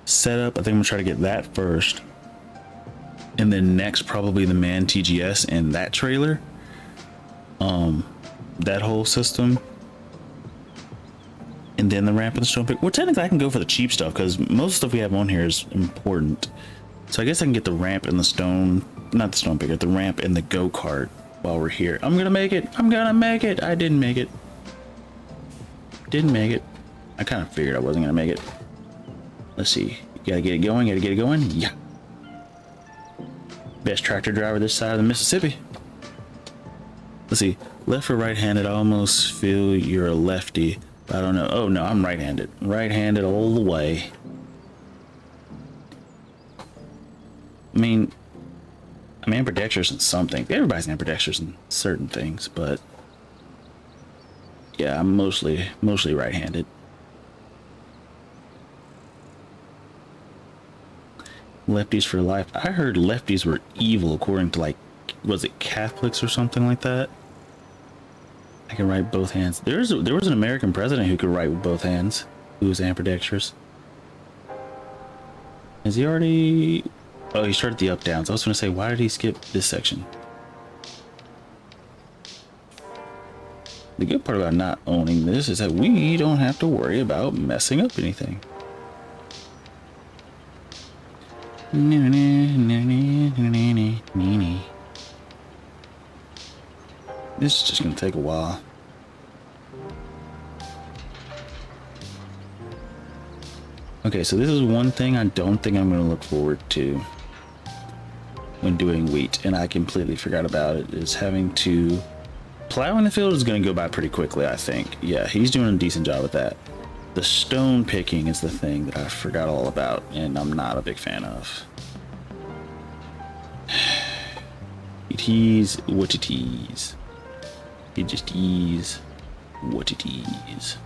set up. I think I'm going to try to get that first. And then next, probably the man TGS and that trailer. That whole system. And then the ramp and the stone pick. Well, technically I can go for the cheap stuff because most stuff we have on here is important. So I guess I can get the ramp and the stone, not the stone picker, the ramp and the go-kart while we're here. I'm gonna make it. I'm gonna make it. I didn't make it. Didn't make it. I kind of figured I wasn't gonna make it. Let's see. You gotta get it going. Gotta get it going. Yeah. Best tractor driver this side of the Mississippi. Let's see. Left or right-handed? I almost feel you're a lefty. But I don't know. Oh no, I'm right-handed. Right-handed all the way. I mean, I'm ambidextrous in something. Everybody's ambidextrous in certain things, but yeah, I'm mostly right-handed. Lefties for life. I heard lefties were evil according to, like, was it Catholics or something like that? I can write both hands. There was an American president who could write with both hands, who was ambidextrous. Is he already? Oh, he started the up downs. I was going to say, why did he skip this section? The good part about not owning this is that we don't have to worry about messing up anything. This is just going to take a while. Okay, so this is one thing I don't think I'm going to look forward to when doing wheat, and I completely forgot about it, is having to plow in the field is going to go by pretty quickly, I think. Yeah, he's doing a decent job at that. The stone picking is the thing that I forgot all about, and I'm not a big fan of. It is what it is. It just is what it is.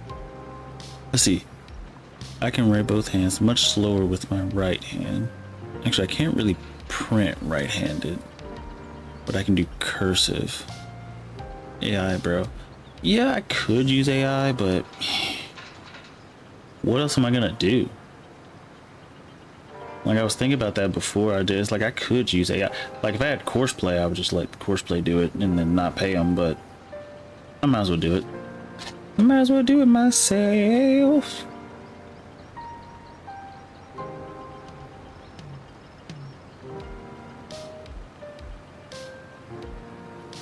Let's see. I can write both hands much slower with my right hand. Actually, I can't really print right-handed, but I can do cursive. AI, bro. Yeah, I could use AI, but what else am I gonna do? Like, I was thinking about that before I did. It's like, I could use AI. Like, if I had Courseplay, I would just let Courseplay do it and then not pay them, but I might as well do it. I might as well do it myself.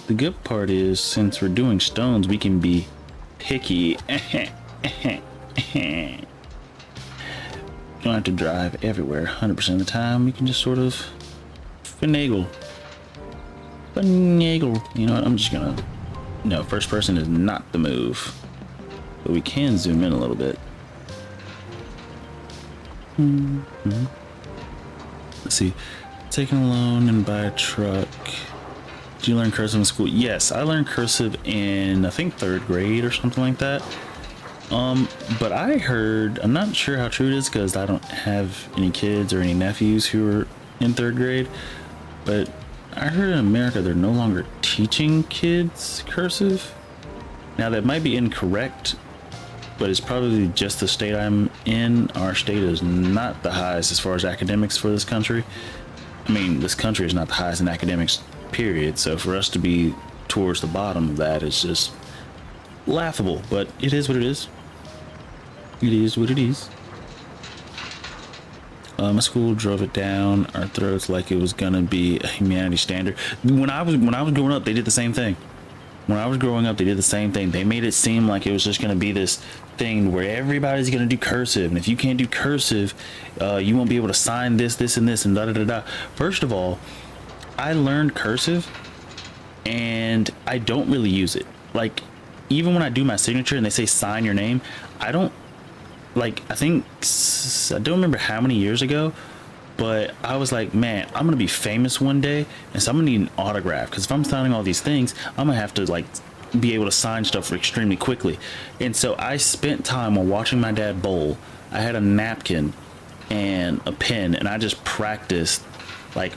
The good part is, since we're doing stones, we can be picky. Don't have to drive everywhere 100% of the time. We can just sort of finagle. You know what? I'm just gonna... No, first person is not the move. But we can zoom in a little bit. Let's see. Taking a loan and buy a truck. Did you learn cursive in school? Yes, I learned cursive in, I think, 3rd grade or something like that. But I heard, I'm not sure how true it is because I don't have any kids or any nephews who are in 3rd grade, but I heard in America they're no longer teaching kids cursive. Now that might be incorrect, but it's probably just the state I'm in. Our state is not the highest as far as academics for this country. I mean, this country is not the highest in academics, period. So for us to be towards the bottom of that is just laughable, but it is what it is. It is what it is. My school drove it down our throats like it was gonna be a humanity standard. When I was growing up, they did the same thing. When I was growing up, they did the same thing. They made it seem like it was just gonna be this thing where everybody's gonna do cursive, and if you can't do cursive, you won't be able to sign this, this, and this, and da da da da. First of all, I learned cursive, and I don't really use it. Like, even when I do my signature and they say sign your name, I don't, like, I don't remember how many years ago, but I was like, man, I'm gonna be famous one day, and so I'm gonna need an autograph, because if I'm signing all these things, I'm gonna have to, like, be able to sign stuff extremely quickly. And so I spent time while watching my dad bowl. I had a napkin and a pen, and I just practiced, like,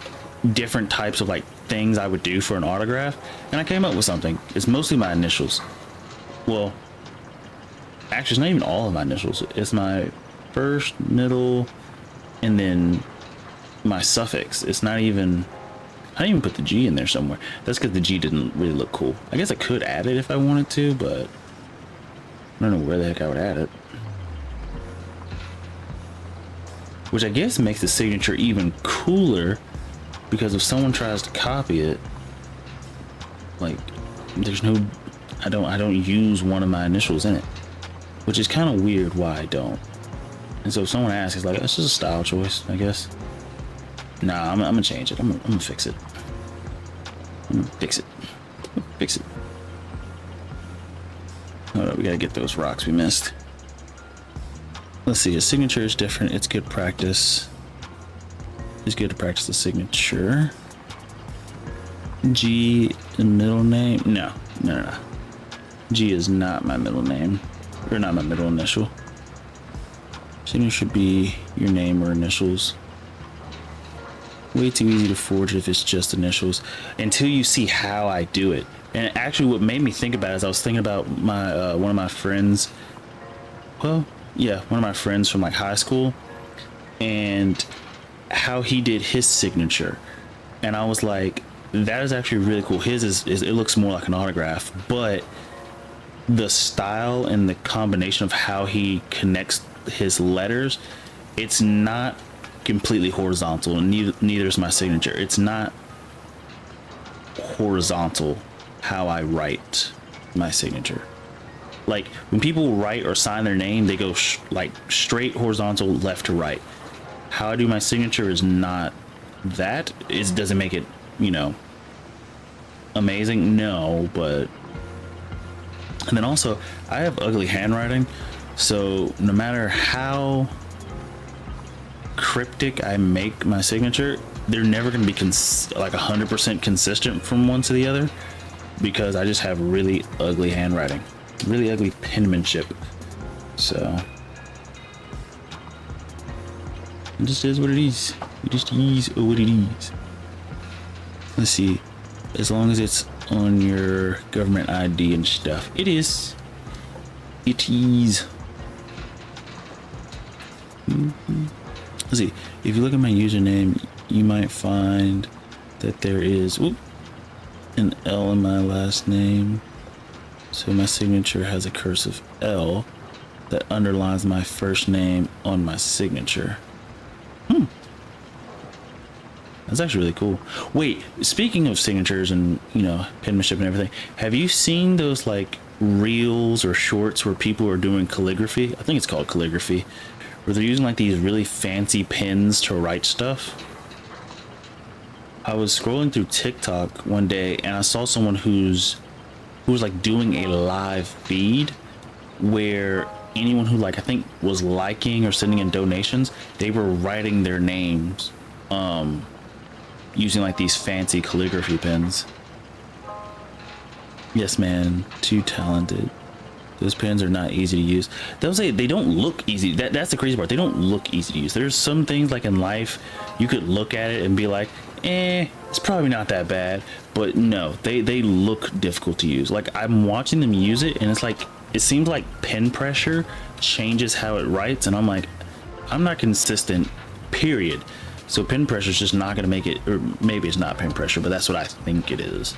different types of, like, things I would do for an autograph, and I came up with something. It's mostly my initials. Well, actually, it's not even all of my initials. It's my first, middle, and then my suffix. It's not even, I didn't even put the G in there somewhere. That's because the G didn't really look cool. I guess I could add it if I wanted to, but I don't know where the heck I would add it. Which I guess makes the signature even cooler, because if someone tries to copy it, like, there's no, I don't use one of my initials in it, which is kind of weird why I don't. And so if someone asks, it's like, that's just a style choice, I guess. Nah, I'm gonna change it. I'm gonna fix it. I'm gonna fix it. Fix it. Hold on, we gotta get those rocks we missed. Let's see, a signature is different. It's good practice. It's good to practice the signature. G, the middle name? No. G is not my middle name, or not my middle initial. Signature should be your name or initials. Way too easy to forge if it's just initials, until you see how I do it. And actually, what made me think about it is I was thinking about my one of my friends. Well, yeah, one of my friends from like high school, and how he did his signature. And I was like, that is actually really cool. His is it looks more like an autograph, but the style and the combination of how he connects his letters, it's not completely horizontal, and neither is my signature. It's not horizontal how I write my signature. Like when people write or sign their name, they go like straight horizontal, left to right. How I do my signature is not that. It doesn't make it, you know, amazing. No, but, and then also I have ugly handwriting, so no matter how cryptic I make my signature, they're never going to be like 100% consistent from one to the other, because I just have really ugly handwriting, really ugly penmanship. So it just is what it is. It just is what it is. Let's see, as long as it's on your government ID and stuff, it is. It is. Let's see, if you look at my username, you might find that there is an L in my last name. So my signature has a cursive L that underlines my first name on my signature. That's actually really cool. Wait, speaking of signatures and, you know, penmanship and everything, have you seen those like reels or shorts where people are doing calligraphy? I think it's called calligraphy, where they're using like these really fancy pens to write stuff. I was scrolling through TikTok one day and I saw someone who was like doing a live feed where anyone who, like, I think was liking or sending in donations, they were writing their names using like these fancy calligraphy pens. Yes, man, too talented. Those pens are not easy to use. They'll say they don't look easy. That's the crazy part. They don't look easy to use. There's some things like in life you could look at it and be like, it's probably not that bad, but no, they look difficult to use. Like I'm watching them use it and it's like, it seems like pen pressure changes how it writes, and I'm like, I'm not consistent, period. So pen pressure is just not gonna make it, or maybe it's not pen pressure, but that's what I think it is.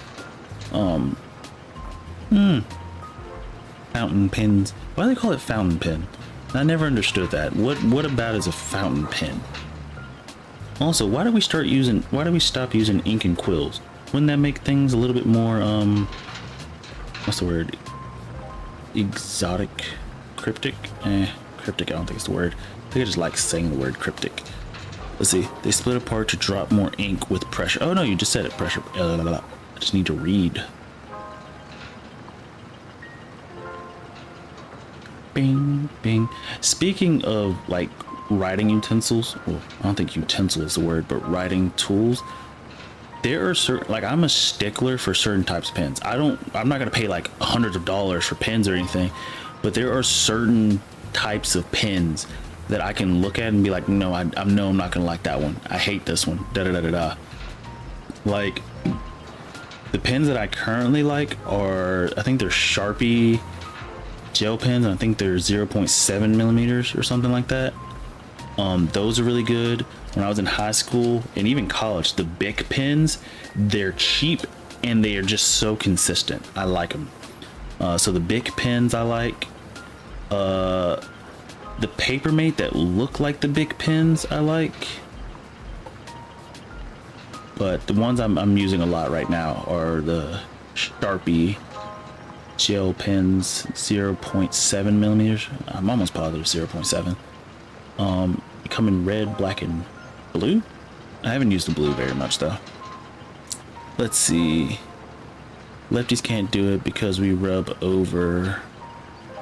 Fountain pens. Why do they call it fountain pen? I never understood that. What about is a fountain pen? Also, why do we stop using ink and quills? Wouldn't that make things a little bit more what's the word? Exotic? Cryptic? Cryptic, I don't think it's the word. I think I just like saying the word cryptic. Let's see. They split apart to drop more ink with pressure. Oh no, you just said it. Pressure. I just need to read. Bing, bing. Speaking of like writing utensils, well, I don't think utensil is the word, but writing tools. There are certain, like, I'm a stickler for certain types of pens. I'm not gonna pay like hundreds of dollars for pens or anything, but there are certain types of pens that I can look at and be like, no, I'm not gonna like that one. I hate this one. Da da da da da. Like, the pens that I currently like are, I think they're Sharpie gel pens, and I think they're 0.7 millimeters or something like that. Those are really good. When I was in high school and even college, the Bic pens, they're cheap and they are just so consistent. I like them. So the Bic pens I like. The Papermate that look like the Bic pens I like. But the ones I'm using a lot right now are the Sharpie gel pens, 0.7 millimeters. I'm almost positive 0.7. They come in red, black, and blue. I haven't used the blue very much though. Let's see. Lefties can't do it because we rub over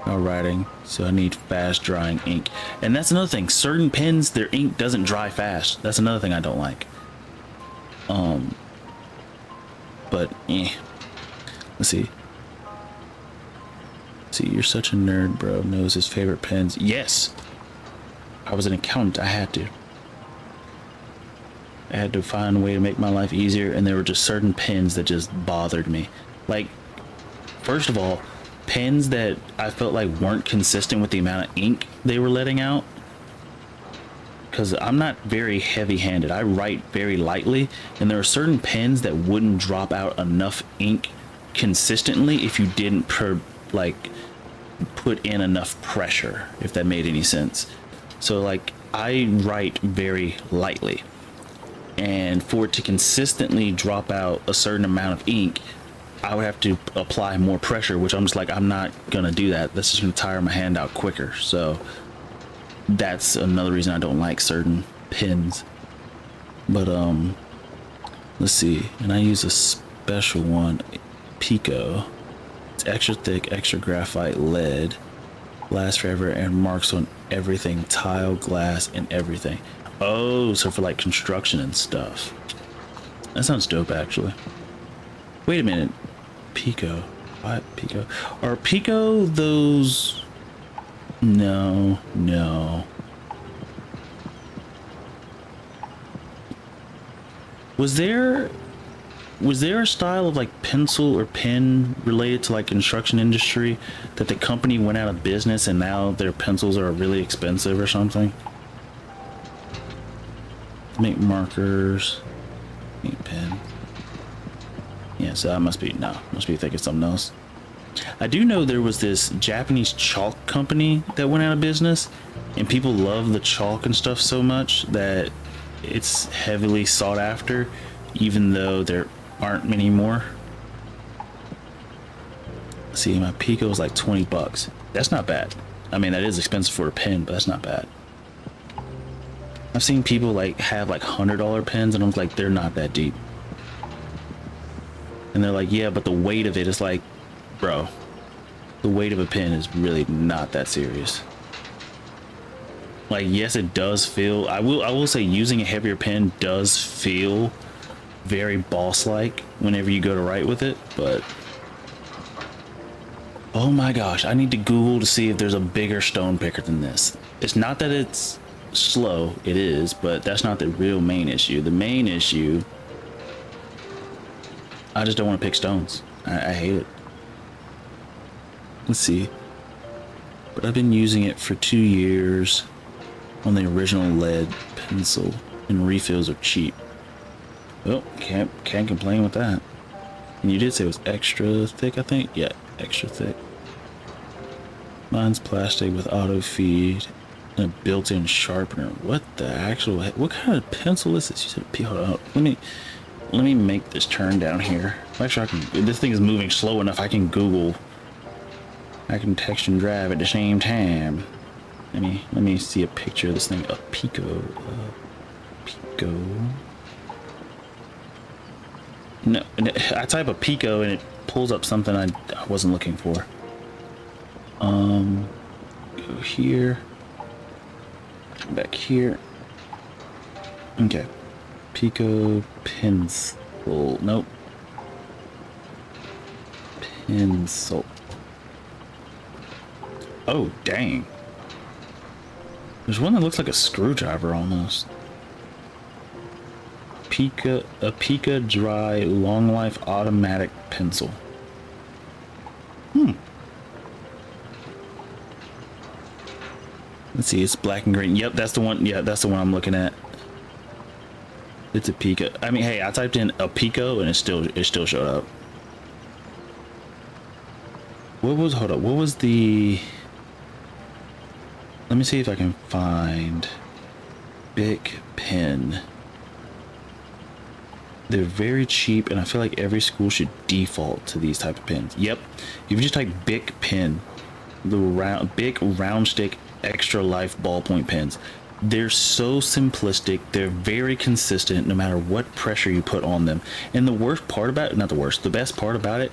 our writing, so I need fast drying ink. And that's another thing. Certain pens, their ink doesn't dry fast. That's another thing I don't like. But let's see. See, you're such a nerd, bro. Knows his favorite pens. Yes, I was an accountant. I had to find a way to make my life easier, and there were just certain pens that just bothered me. Like, first of all, pens that I felt like weren't consistent with the amount of ink they were letting out. Because I'm not very heavy-handed. I write very lightly, and there are certain pens that wouldn't drop out enough ink consistently if you didn't put in enough pressure, if that made any sense. So like, I write very lightly, and for it to consistently drop out a certain amount of ink, I would have to apply more pressure, which I'm just like, I'm not gonna do that. That's just gonna tire my hand out quicker. So that's another reason I don't like certain pens. But let's see, and I use a special one, Pico. It's extra thick, extra graphite lead, lasts forever, and marks on everything, tile, glass, and everything. Oh, so for like construction and stuff. That sounds dope, actually. Wait a minute, Pico. What? Pico? Are Pico those? No. Was there a style of like pencil or pen related to like construction industry that the company went out of business and now their pencils are really expensive or something? Make markers, ink pen. Yeah, so that must be thinking something else. I do know there was this Japanese chalk company that went out of business, and people love the chalk and stuff so much that it's heavily sought after, even though there aren't many more. See, my Pico was like 20 bucks. That's not bad. I mean, that is expensive for a pen, but that's not bad. I've seen people like have like $100 pens, and I'm like, they're not that deep. And they're like, yeah, but the weight of it is like, bro, the weight of a pen is really not that serious. Like, yes, it does feel, I will say using a heavier pen does feel very boss-like whenever you go to write with it, but oh my gosh, I need to Google to see if there's a bigger stone picker than this. It's not that it's slow, it is, but that's not the real main issue. The main issue, I just don't want to pick stones. I hate it. Let's see. But I've been using it for 2 years on the original lead pencil, and refills are cheap. Well, can't complain with that. And you did say it was extra thick, I think? Yeah, extra thick. Mine's plastic with auto feed and a built-in sharpener. What kind of pencil is this? You said, hold on, let me make this turn down here. Actually, this thing is moving slow enough I can Google. I can text and drive at the same time. Let me see a picture of this thing. A Pico. Pico. No, I type a Pico and it pulls up something I wasn't looking for. Go here. Back here. Okay. Pico pencil. Nope. Pencil. Oh, dang. There's one that looks like a screwdriver almost. Pika Dry Long Life Automatic Pencil. Let's see, it's black and green. Yep, that's the one. Yeah, that's the one I'm looking at. It's a Pika. I mean, hey, I typed in a Pico and it still showed up. Hold up, what was the... Let me see if I can find Bic pen. They're very cheap, and I feel like every school should default to these type of pens. Yep, if you just type Bic pen, the Bic round stick extra life ballpoint pens. They're so simplistic. They're very consistent no matter what pressure you put on them. And the worst part about it, not the worst, the best part about it,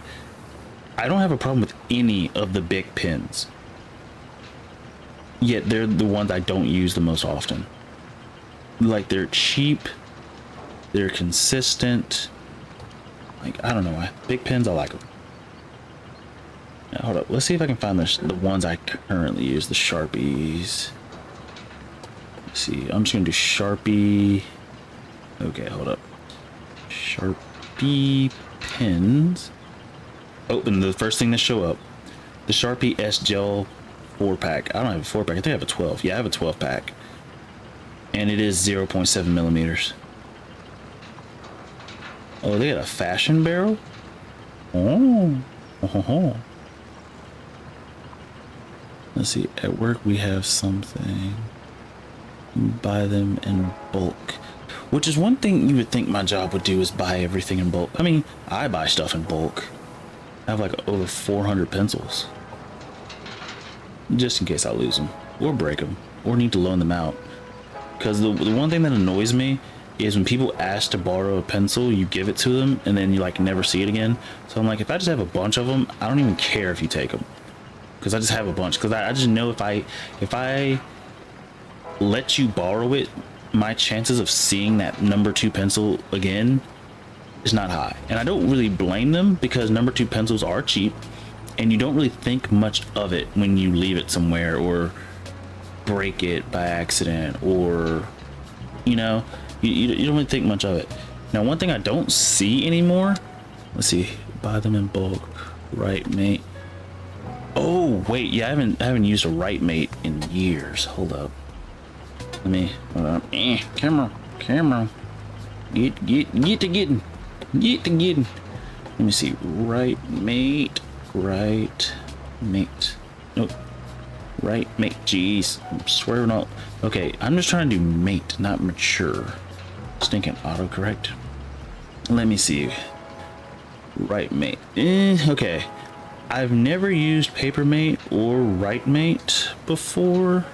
I don't have a problem with any of the Bic pens. Yet they're the ones I don't use the most often. Like, they're cheap, they're consistent. Like, I don't know why. Bic pens, I like them. Now, hold up, let's see if I can find the ones I currently use, the Sharpies. Let's see, I'm just gonna do Sharpie. Okay, hold up. Sharpie pens. Oh, and the first thing that show up, the Sharpie S Gel 4-pack. I don't have a 4-pack. I think I have a 12. Yeah, I have a 12-pack. And it is 0.7 millimeters. Oh, they got a fashion barrel? Oh. Oh. Let's see. At work, we have something. Buy them in bulk. Which is one thing you would think my job would do, is buy everything in bulk. I mean, I buy stuff in bulk. I have like over 400 pencils. Just in case I lose them, or break them, or need to loan them out. Because the one thing that annoys me is when people ask to borrow a pencil, you give it to them, and then you like never see it again. So I'm like, if I just have a bunch of them, I don't even care if you take them. Because I just have a bunch. Because I just know if I let you borrow it, my chances of seeing that number 2 pencil again is not high. And I don't really blame them, because number 2 pencils are cheap, and you don't really think much of it when you leave it somewhere or break it by accident, or you know, you don't really think much of it. Now, one thing I don't see anymore, let's see, buy them in bulk, right mate. Oh wait, yeah, I haven't used a right mate in years. Hold up, let me, hold up. Camera get to getting. Let me see, right mate. Nope, right mate. Jeez, I'm swearing all. Okay, I'm just trying to do mate, not mature. Stinking autocorrect. Let me see, right mate. Okay, I've never used paper mate or right mate before.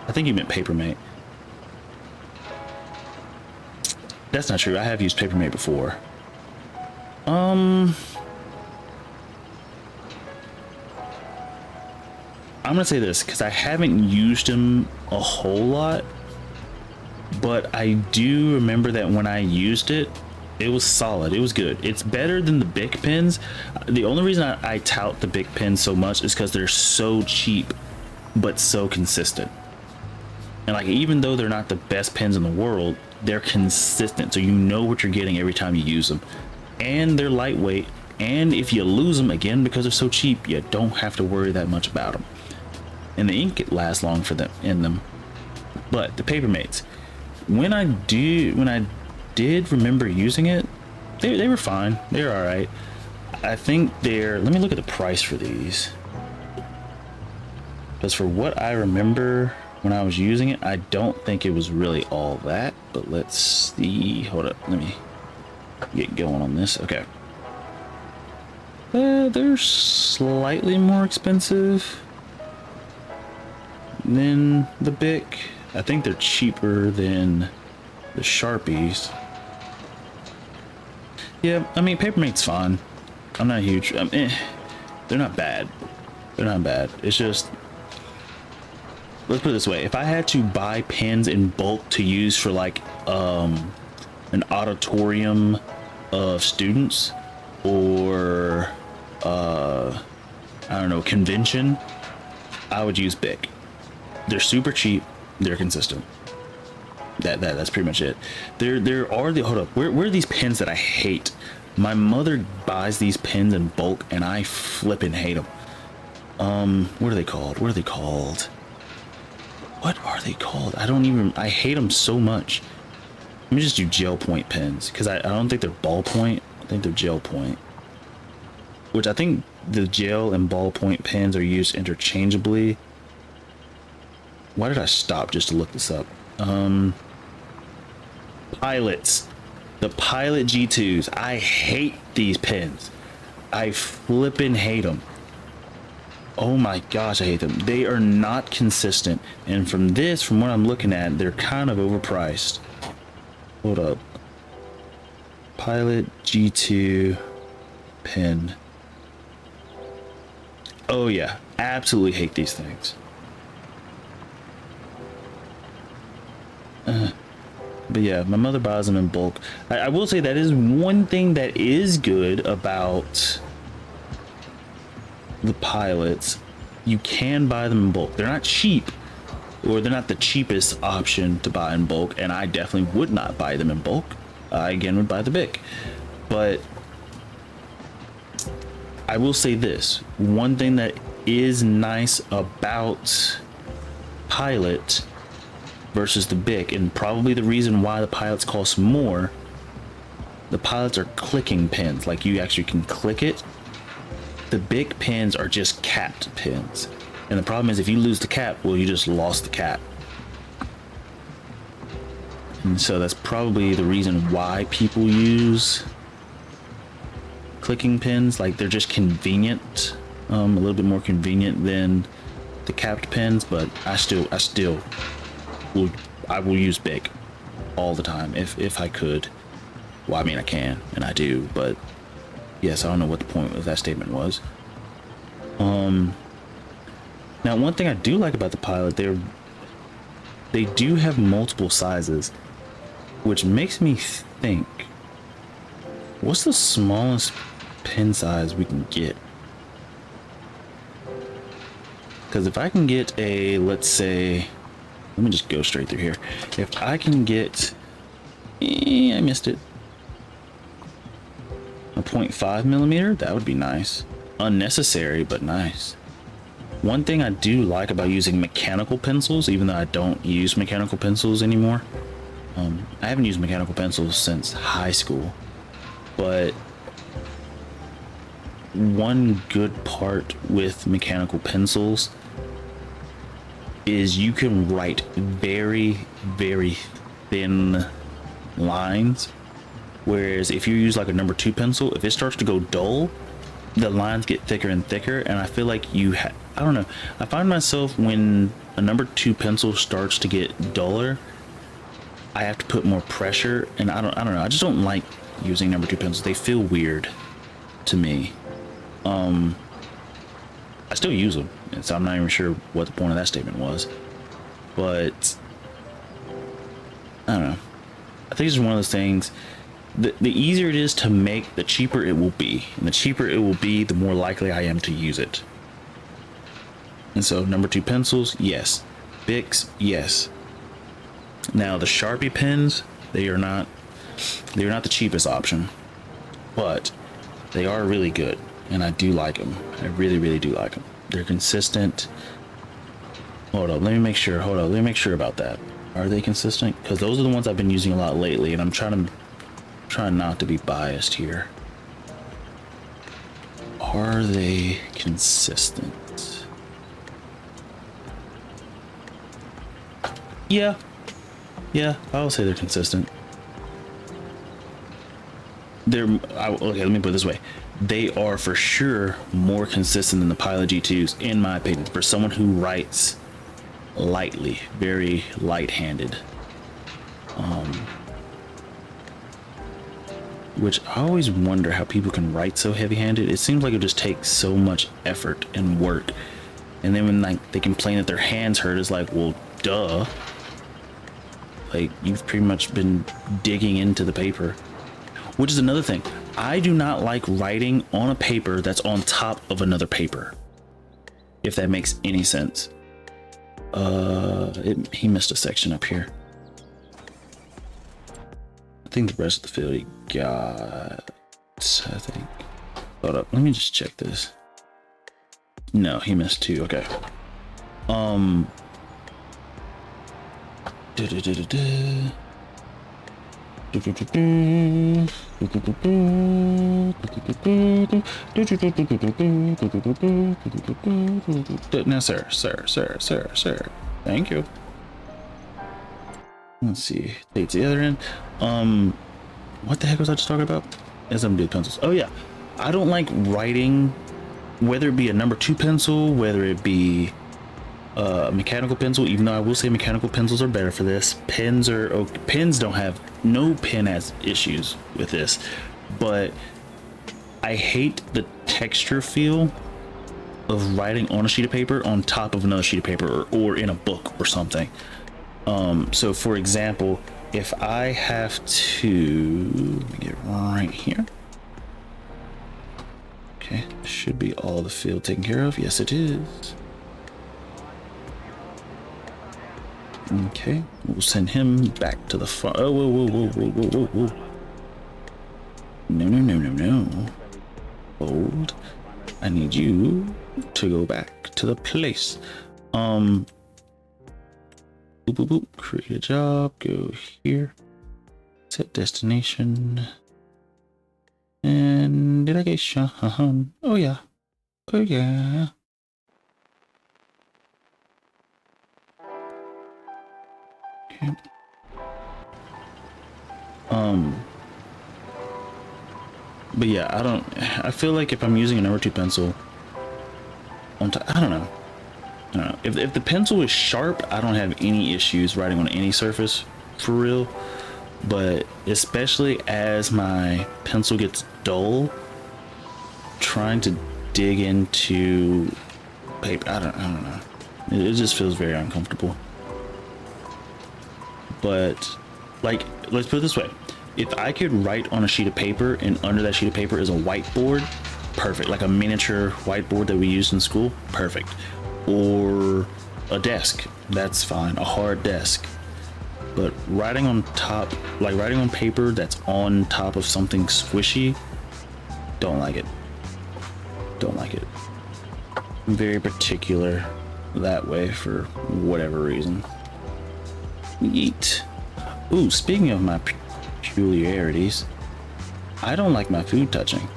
I think you meant paper mate. That's not true, I have used paper mate before. I'm gonna say this because I haven't used them a whole lot, but I do remember that when I used it, it was solid. It was good. It's better than the Bic pens. The only reason I tout the Bic pens so much is because they're so cheap, but so consistent. And like, even though they're not the best pens in the world, they're consistent, so you know what you're getting every time you use them. And they're lightweight, and if you lose them, again, because they're so cheap, you don't have to worry that much about them. And the ink lasts long for them in them. But the paper mates, when I did remember using it, they were fine. They're all right. I think they're, let me look at the price for these, because for what I remember when I was using it, I don't think it was really all that. But let's see, hold up, let me get going on this. Okay, they're slightly more expensive than the Bic. I think they're cheaper than the Sharpies. Yeah, I mean, Papermate's fine. I'm not huge. They're not bad. They're not bad. It's just, let's put it this way: if I had to buy pens in bulk to use for like an auditorium of students, or I don't know, convention, I would use Bic. They're super cheap, they're consistent. That's pretty much it. There are the, hold up, where are these pins that I hate? My mother buys these pins in bulk and I flipping hate them. What are they called? What are they called? What are they called? I hate them so much. Let me just do gel point pins, because I don't think they're ballpoint. I think they're gel point. Which I think the gel and ballpoint pins are used interchangeably. Why did I stop just to look this up? Pilots. The Pilot G2s. I hate these pins. I flippin' hate them. Oh my gosh, I hate them. They are not consistent. And from what I'm looking at, they're kind of overpriced. Hold up. Pilot G2 pin. Oh yeah, absolutely hate these things. But yeah, my mother buys them in bulk. I will say that is one thing that is good about the Pilots. You can buy them in bulk. They're not cheap, or they're not the cheapest option to buy in bulk, and I definitely would not buy them in bulk. I again would buy the Bic. But I will say this, one thing that is nice about Pilot versus the Bic, and probably the reason why the Pilots cost more, the Pilots are clicking pins, like you actually can click it. The Bic pins are just capped pins, and the problem is if you lose the cap, well, you just lost the cap. And so that's probably the reason why people use clicking pins. Like, they're just convenient, a little bit more convenient than the capped pins. But I will use Bic all the time if I could. Well, I mean, I can and I do, but yes, I don't know what the point of that statement was. Now, one thing I do like about the Pilot, they do have multiple sizes, which makes me think, what's the smallest pin size we can get? Because if I can get a, let's say, let me just go straight through here. If I can get, I missed it, a 0.5 millimeter, that would be nice. Unnecessary, but nice. One thing I do like about using mechanical pencils, even though I don't use mechanical pencils anymore, I haven't used mechanical pencils since high school, but one good part with mechanical pencils is you can write very, very thin lines. Whereas if you use like a number 2 pencil, if it starts to go dull, the lines get thicker and thicker. And I feel like I don't know. I find myself when a number 2 pencil starts to get duller, I have to put more pressure. And I don't know. I just don't like using number 2 pencils. They feel weird to me. I still use them, and so I'm not even sure what the point of that statement was. But I don't know. I think it's one of those things. The easier it is to make, the cheaper it will be. And the cheaper it will be, the more likely I am to use it. And so number 2 pencils, yes. Bics, yes. Now the Sharpie pens, they're not the cheapest option, but they are really good, and I do like them. I really, really do like them. They're consistent. Hold up, let me make sure. Hold up, let me make sure about that. Are they consistent? Because those are the ones I've been using a lot lately, and I'm trying not to be biased here. Are they consistent? Yeah, I'll say they're consistent. Okay, let me put it this way. They are for sure more consistent than the Pilot G2s, in my opinion, for someone who writes lightly, very light-handed. Which I always wonder how people can write so heavy-handed. It seems like it just takes so much effort and work. And then when like they complain that their hands hurt, it's like, well, duh. Like, you've pretty much been digging into the paper. Which is another thing. I do not like writing on a paper that's on top of another paper, if that makes any sense. He missed a section up here. I think the rest of the field he got, I think. Hold up, let me just check this. No, he missed 2. Okay. No, sir. Thank you. Let's see. Take the other end. What the heck was I just talking about? As I'm doing pencils. Oh yeah, I don't like writing, whether it be a number 2 pencil, whether it be a mechanical pencil. Even though I will say mechanical pencils are better for this. Pens are okay. Pens don't have, no pen has issues with this, but I hate the texture feel of writing on a sheet of paper on top of another sheet of paper, or in a book or something. So for example, if I have to, let me get right here. Okay, should be all the field taken care of. Yes, it is. Okay, we'll send him back to the farm. Oh, whoa. No. Hold. I need you to go back to the place. Boop. Create a job. Go here. Set destination. And did I get Shahan? Oh yeah. Okay. But yeah, I feel like if I'm using a number 2 pencil on top, I don't know. If the pencil is sharp, I don't have any issues writing on any surface, for real. But especially as my pencil gets dull, trying to dig into paper, I don't know. It just feels very uncomfortable. But like, let's put it this way. If I could write on a sheet of paper and under that sheet of paper is a whiteboard, perfect. Like a miniature whiteboard that we used in school, perfect. Or a desk, that's fine. A hard desk. But writing on top, like writing on paper that's on top of something squishy, don't like it. I'm very particular that way for whatever reason. Yeet. Ooh, speaking of my peculiarities, I don't like my food touching.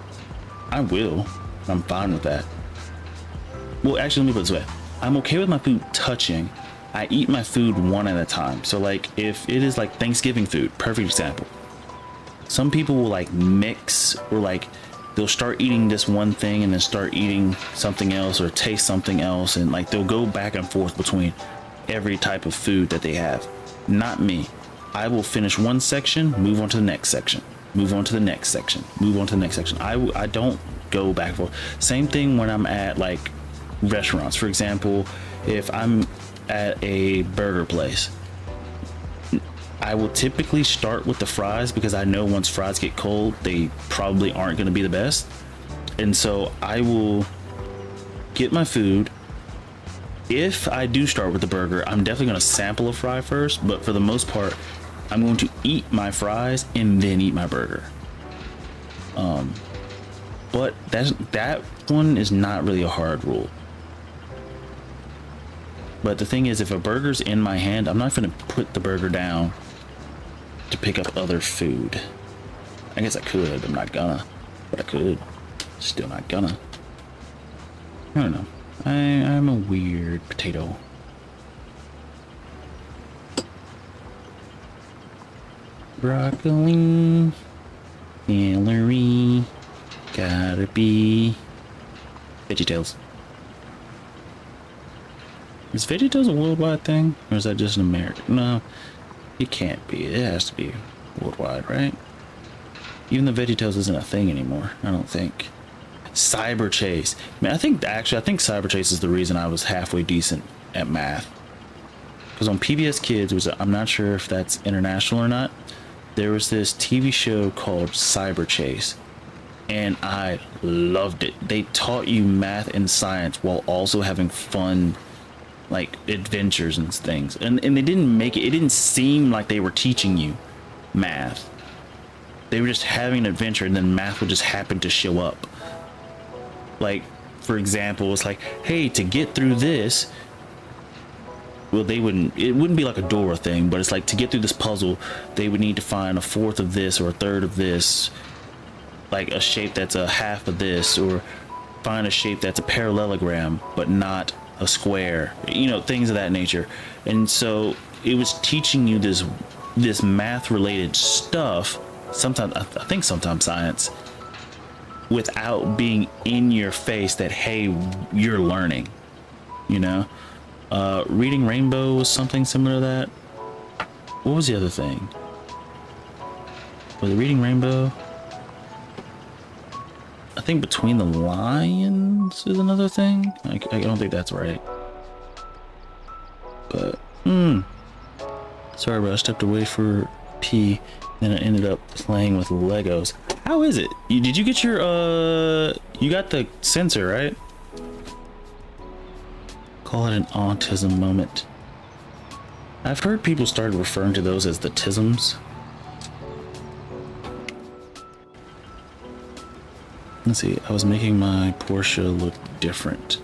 I will. I'm fine with that. Well, actually, let me put it this way. I'm okay with my food touching. I eat my food one at a time. So like if it is like Thanksgiving food, perfect example. Some people will like mix, or like they'll start eating this one thing and then start eating something else, or taste something else, and like they'll go back and forth between every type of food that they have. Not me. I will finish one section, move on to the next section, move on to the next section, move on to the next section. I don't go back and forth. Same thing when I'm at like restaurants. For example, if I'm at a burger place, I will typically start with the fries, because I know once fries get cold, they probably aren't going to be the best. And so I will get my food. If I do start with the burger, I'm definitely going to sample a fry first, but for the most part, I'm going to eat my fries and then eat my burger. But that one is not really a hard rule. But the thing is, if a burger's in my hand, I'm not going to put the burger down to pick up other food. I guess I could, I'm not gonna. But I could. Still not gonna. I don't know. I'm a weird potato. Broccoli, celery, gotta be VeggieTales. Is VeggieTales a worldwide thing, or is that just an American? No, it can't be. It has to be worldwide, right? Even the VeggieTales isn't a thing anymore, I don't think. Cyber Chase. Man, I think Cyber Chase is the reason I was halfway decent at math. Because on PBS Kids, which I'm not sure if that's international or not, there was this TV show called Cyber Chase, and I loved it. They taught you math and science while also having fun, like adventures and things. And they didn't make it, it didn't seem like they were teaching you math. they were just having an adventure, and then math would just happen to show up. Like, for example, it's like, hey, to get through this, well, it wouldn't be like a Dora thing, but it's like, to get through this puzzle, they would need to find a fourth of this or a third of this, like a shape that's a half of this, or find a shape that's a parallelogram but not a square, you know, things of that nature. And so it was teaching you this math related stuff, sometimes I think sometimes science, without being in your face that, hey, you're learning, you know. Reading Rainbow was something similar to that. What was the other thing? Was it Reading Rainbow? I think Between the Lions is another thing. I don't think that's right. But sorry, bro. I stepped away for pee, then I ended up playing with Legos. How is it? Did you get your you got the sensor, right? Call it an autism moment. I've heard people started referring to those as the tisms. Let's see, I was making my Porsche look different.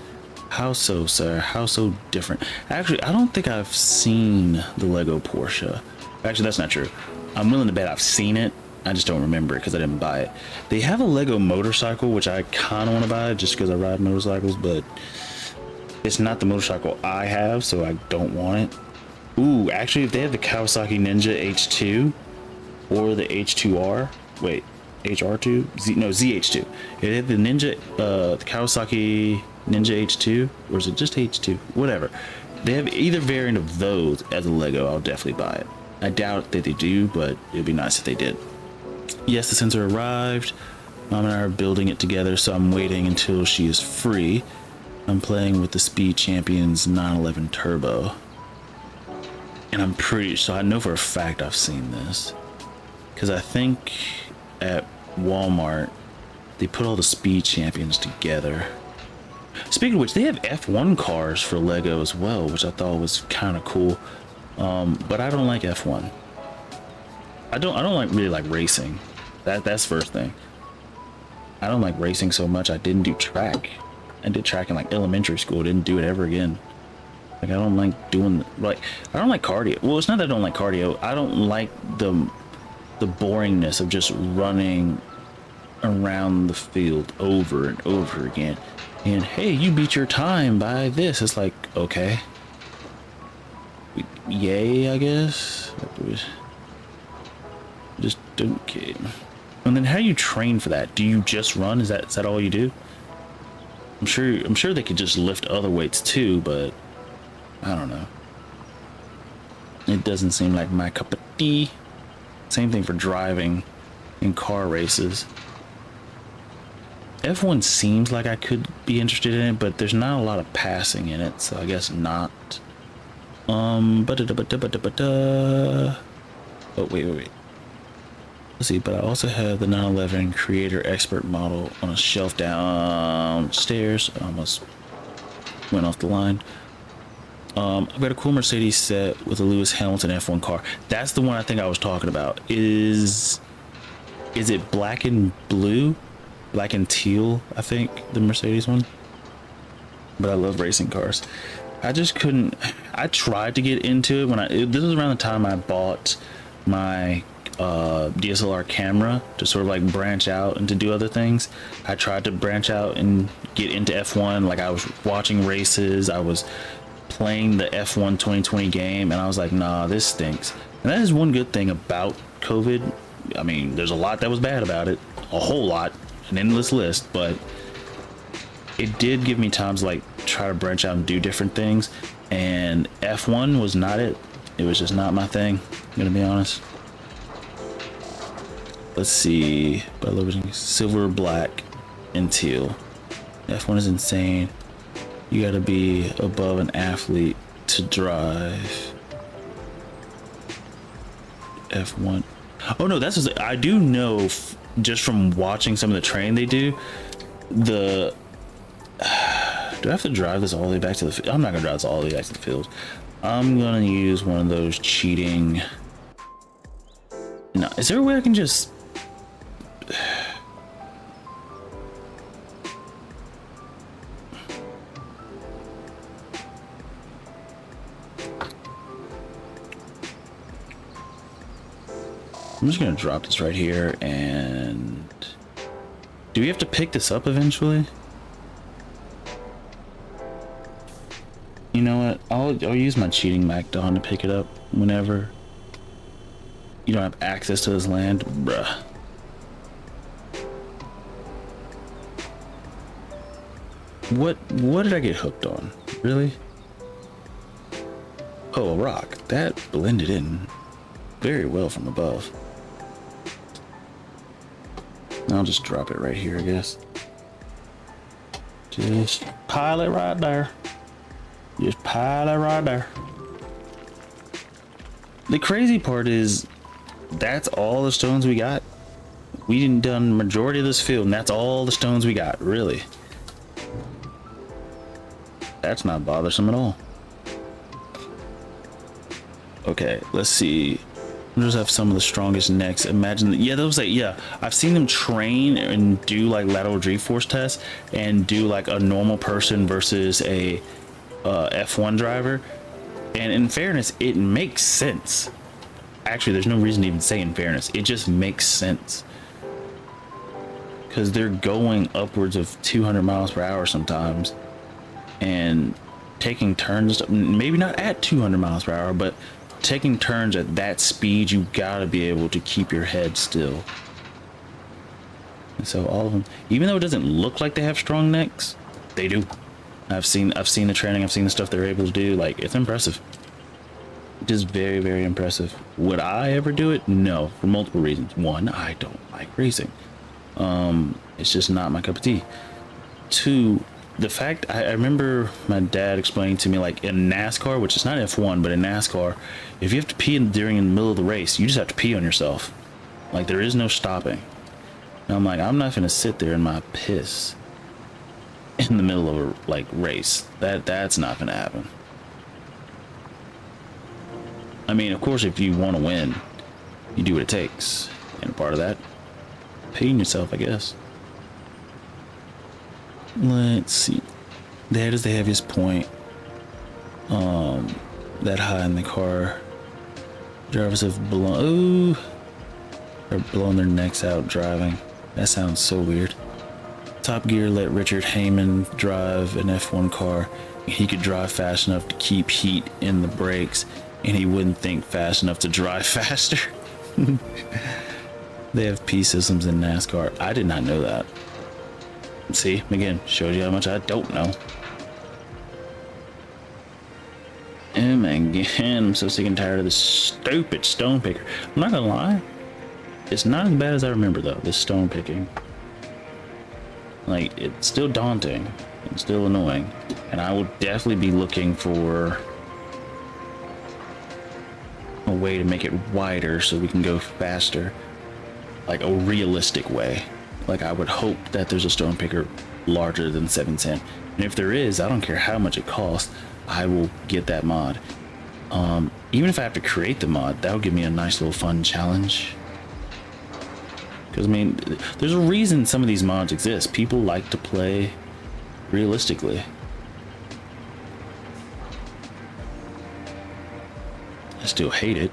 How so, sir? How so different? Actually, I don't think I've seen the Lego Porsche. Actually, that's not true. I'm willing to bet I've seen it. I just don't remember it because I didn't buy it. They have a Lego motorcycle, which I kind of want to buy just because I ride motorcycles, but it's not the motorcycle I have, so I don't want it. Ooh, actually, if they have the Kawasaki Ninja H2 or the H2R, wait, HR2? ZH2. If they have the Ninja, the Kawasaki Ninja H2, or is it just H2? Whatever. They have either variant of those as a Lego, I'll definitely buy it. I doubt that they do, but it'd be nice if they did. Yes, the sensor arrived. Mom and I are building it together, so I'm waiting until she is free. I'm playing with the Speed Champions 911 Turbo. And I'm pretty sure, I know for a fact I've seen this. Because I think at Walmart, they put all the Speed Champions together. Speaking of which, they have F1 cars for Lego as well, which I thought was kind of cool. But I don't like F1. I don't really like racing. That's first thing. I don't like racing so much. I didn't do track. I did track in like elementary school. Didn't do it ever again. Like, I don't like doing, like, I don't like cardio. Well, it's not that I don't like cardio. I don't like the boringness of just running around the field over and over again. And hey, you beat your time by this. It's like, okay, yay, I guess. Just don't care. And then how do you train for that? Do you just run? Is that all you do? I'm sure they could just lift other weights too, but I don't know. It doesn't seem like my cup of tea. Same thing for driving in car races. F1 seems like I could be interested in it, but there's not a lot of passing in it, so I guess not. Oh, wait. Let's see, but I also have the 911 Creator Expert model on a shelf downstairs. I almost went off the line. I've got a cool Mercedes set with a Lewis Hamilton F1 car. That's the one I think I was talking about. Is it black and blue? Black and teal, I think, the Mercedes one. But I love racing cars. I just couldn't. I tried to get into it this was around the time I bought my DSLR camera to sort of like branch out and to do other things. I tried to branch out and get into F1. Like, I was watching races, I was playing the F1 2020 game, and I was like, nah, this stinks. And that is one good thing about COVID. I mean, there's a lot that was bad about it, a whole lot, an endless list, but it did give me time to like try to branch out and do different things. And F1 was not it. It was just not my thing, I'm gonna be honest. Let's see, but I love it. Silver, black, and teal. F1 is insane. You gotta be above an athlete to drive F1. Oh no, that's just, I do know just from watching some of the training they do. Do I have to drive this all the way back to the field? I'm not gonna drive this all the way back to the field. I'm gonna use one of those cheating. No, is there a way I can just I'm just gonna drop this right here. And do we have to pick this up eventually? You know what? I'll use my cheating MacDon to pick it up whenever you don't have access to this land, bruh. What did I get hooked on? Really? Oh, a rock. That blended in very well from above. I'll just drop it right here, I guess. Just pile it right there. Just pile it right there. The crazy part is that's all the stones we got. We didn't done majority of this field, and that's all the stones we got, really. That's not bothersome at all. Okay, let's see. We'll just have some of the strongest necks. Imagine that. Yeah, those, like, yeah, I've seen them train and do like lateral G-force tests and do like a normal person versus a F1 driver. And in fairness, it makes sense. Actually, there's no reason to even say in fairness. It just makes sense. Because they're going upwards of 200 miles per hour sometimes. And taking turns, maybe not at 200 miles per hour, but taking turns at that speed, you gotta be able to keep your head still. And so all of them, even though it doesn't look like they have strong necks, they do. I've seen the training, I've seen the stuff they're able to do. Like, it's impressive. It is very, very impressive. Would I ever do it? No, for multiple reasons. One, I don't like racing. It's just not my cup of tea. Two, the fact, I remember my dad explaining to me, like, in NASCAR, which is not F1, but in NASCAR, if you have to pee during the middle of the race, you just have to pee on yourself. Like, there is no stopping. And I'm like, I'm not gonna sit there in my piss in the middle of a, like, race. That's not gonna happen. I mean, of course, if you want to win, you do what it takes. And a part of that, peeing yourself, I guess. Let's see. That is the heaviest point. That high in the car. Drivers have blown. They're blowing their necks out driving. That sounds so weird. Top Gear let Richard Heyman drive an F1 car. He could drive fast enough to keep heat in the brakes, and he wouldn't think fast enough to drive faster. They have P systems in NASCAR. I did not know that. See, again, shows you how much I don't know. Oh my god, I'm so sick and tired of this stupid stone picker. I'm not gonna lie, it's not as bad as I remember though, this stone picking. Like, it's still daunting and still annoying, and I will definitely be looking for a way to make it wider so we can go faster. Like a realistic way. Like, I would hope that there's a stone picker larger than 710. And if there is, I don't care how much it costs, I will get that mod. Even if I have to create the mod, that would give me a nice little fun challenge. Because, I mean, there's a reason some of these mods exist. People like to play realistically. I still hate it,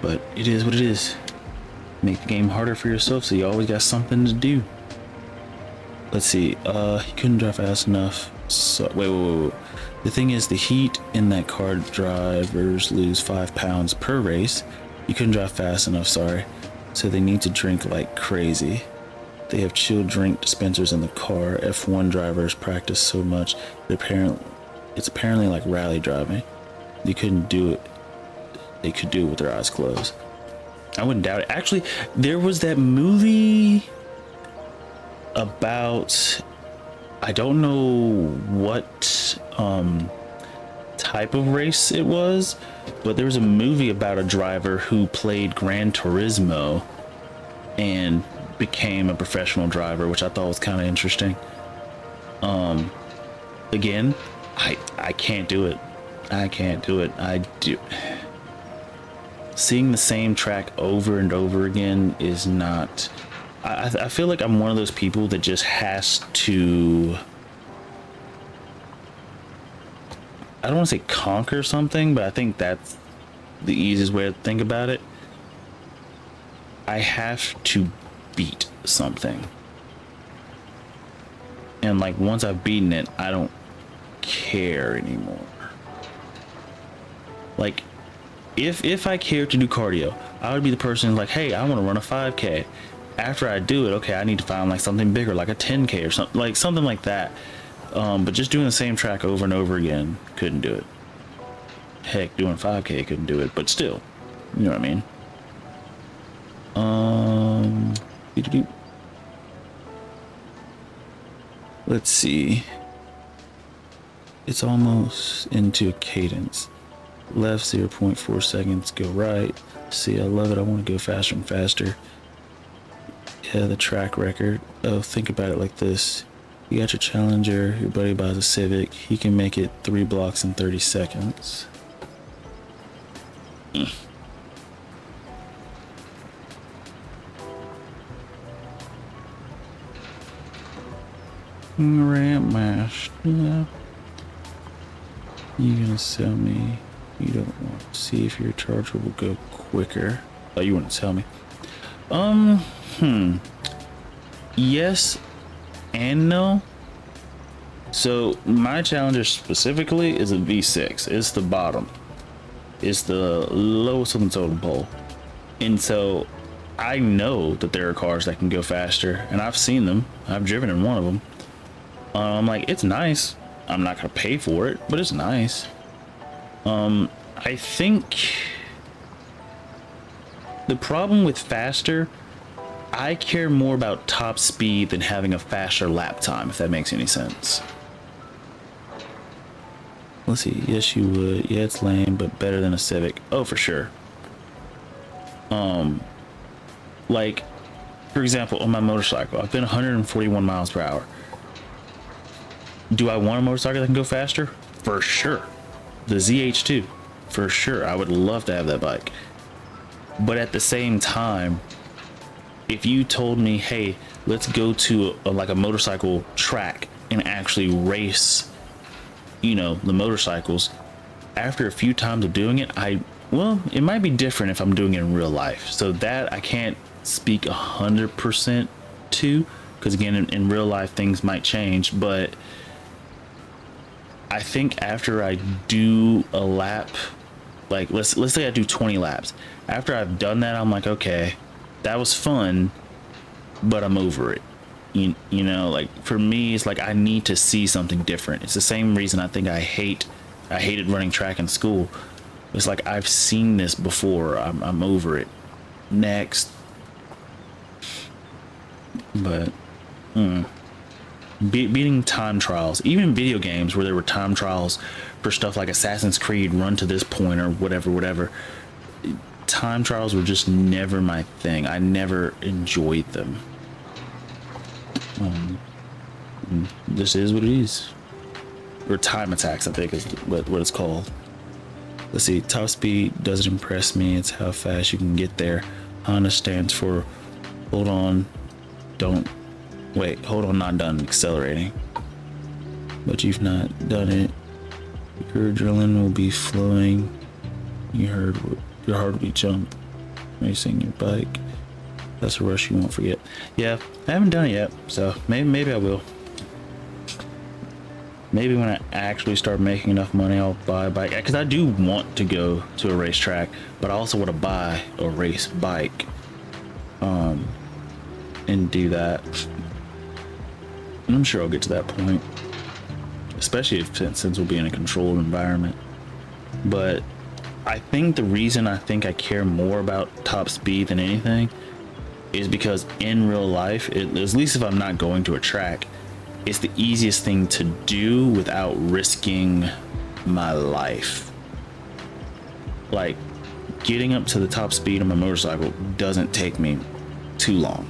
but it is what it is. Make the game harder for yourself so you always got something to do. Let's see, he couldn't drive fast enough. So wait. The thing is, the heat in that car, drivers lose 5 pounds per race. You couldn't drive fast enough, sorry. So they need to drink like crazy. They have chilled drink dispensers in the car. F1 drivers practice so much that it's apparently like rally driving. They couldn't do it. They could do it with their eyes closed. I wouldn't doubt it. Actually, there was that movie about, I don't know what type of race it was, but there was a movie about a driver who played Gran Turismo and became a professional driver, which I thought was kind of interesting. Again, I can't do it. I can't do it. Seeing the same track over and over again is not, I feel like I'm one of those people that just has to, I don't want to say conquer something, but I think that's the easiest way to think about it. I have to beat something. And like once I've beaten it, I don't care anymore. Like if I care to do cardio, I would be the person like, hey, I want to run a 5K. After I do it, okay, I need to find like something bigger, like a 10K or something like that. But just doing the same track over and over again, couldn't do it. Heck, doing 5K couldn't do it, but still, you know what I mean. Let's see. It's almost into a cadence. Left 0.4 seconds, go right. See, I love it. I want to go faster and faster. Yeah, the track record. Oh, think about it like this. You got your Challenger, your buddy buys a Civic. He can make it 3 blocks in 30 seconds. Ramp mash. Yeah. You gonna sell me? You don't want to see if your charger will go quicker. Oh, you want to tell me? Yes and no. So my Challenger specifically is a V6. It's the bottom. It's the lowest on the totem pole. And so I know that there are cars that can go faster, and I've seen them. I've driven in one of them. I'm like, it's nice. I'm not gonna pay for it, but it's nice. I think the problem with faster, I care more about top speed than having a faster lap time, if that makes any sense. Let's see. Yes, you would. Yeah, it's lame, but better than a Civic. Oh, for sure. Like, for example, on my motorcycle, I've been 141 miles per hour. Do I want a motorcycle that can go faster? For sure. The ZH2, for sure. I would love to have that bike. But at the same time, if you told me, hey, let's go to like a motorcycle track and actually race, you know, the motorcycles, after a few times of doing it, well, it might be different if I'm doing it in real life. So that I can't speak 100% to, because again, in real life, things might change, but I think after I do a lap, like let's say I do 20 laps. After I've done that, I'm like, okay, that was fun, but I'm over it. You know, like for me, it's like I need to see something different. It's the same reason I think I hated running track in school. It's like I've seen this before. I'm over it. Next. But beating time trials, even video games where there were time trials for stuff like Assassin's Creed, run to this point or whatever, time trials were just never my thing. I never enjoyed them. This is what it is. Or time attacks, I think is what it's called. Let's see, top speed doesn't impress me. It's how fast you can get there. Honda stands for hold on, not done accelerating. But you've not done it. Your adrenaline will be flowing. Your heart will be jumped. Racing your bike. That's a rush you won't forget. Yeah, I haven't done it yet, so maybe I will. Maybe when I actually start making enough money, I'll buy a bike. Because I do want to go to a racetrack, but I also want to buy a race bike. And do that. And I'm sure I'll get to that point. Especially since we'll be in a controlled environment. But I think the reason I think I care more about top speed than anything is because in real life, at least if I'm not going to a track, it's the easiest thing to do without risking my life. Like getting up to the top speed on my motorcycle doesn't take me too long.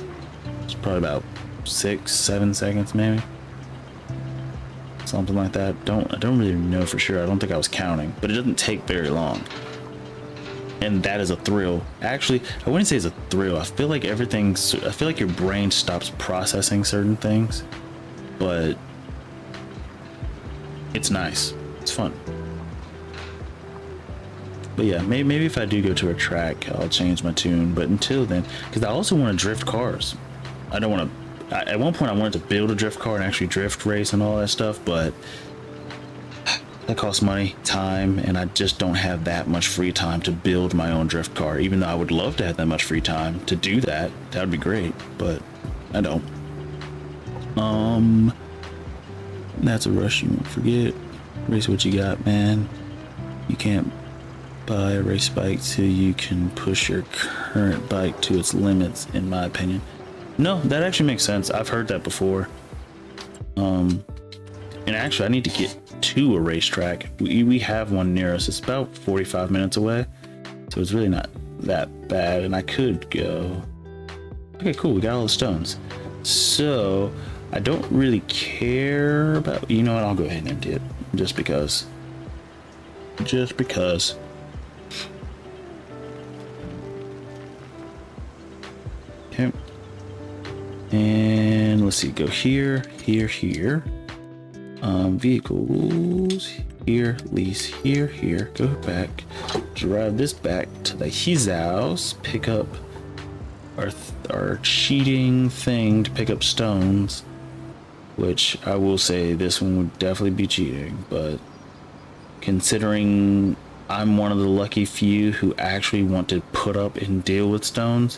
It's probably about 6-7 seconds maybe, something like that. I don't really know for sure. I don't think I was counting, but it doesn't take very long. And that is a thrill. Actually, I wouldn't say it's a thrill. I feel like your brain stops processing certain things, but it's nice. It's fun. But yeah, maybe if I do go to a track, I'll change my tune. But until then, because I also want to drift cars. I don't want to. At one point, I wanted to build a drift car and actually drift race and all that stuff, but that costs money, time, and I just don't have that much free time to build my own drift car. Even though I would love to have that much free time to do that, that would be great, but I don't. That's a rush you won't forget. Race what you got, man. You can't buy a race bike till you can push your current bike to its limits, in my opinion. No, that actually makes sense. I've heard that before. And actually I need to get to a racetrack. We have one near us. It's about 45 minutes away, so it's really not that bad, and I could go. Okay, cool, we got all the stones. So I don't really care about, you know what, I'll go ahead and empty it just because. Okay, and let's see, go here, vehicles here, lease here, go back, drive this back to his house, pick up our cheating thing to pick up stones, which I will say this one would definitely be cheating, but considering I'm one of the lucky few who actually want to put up and deal with stones,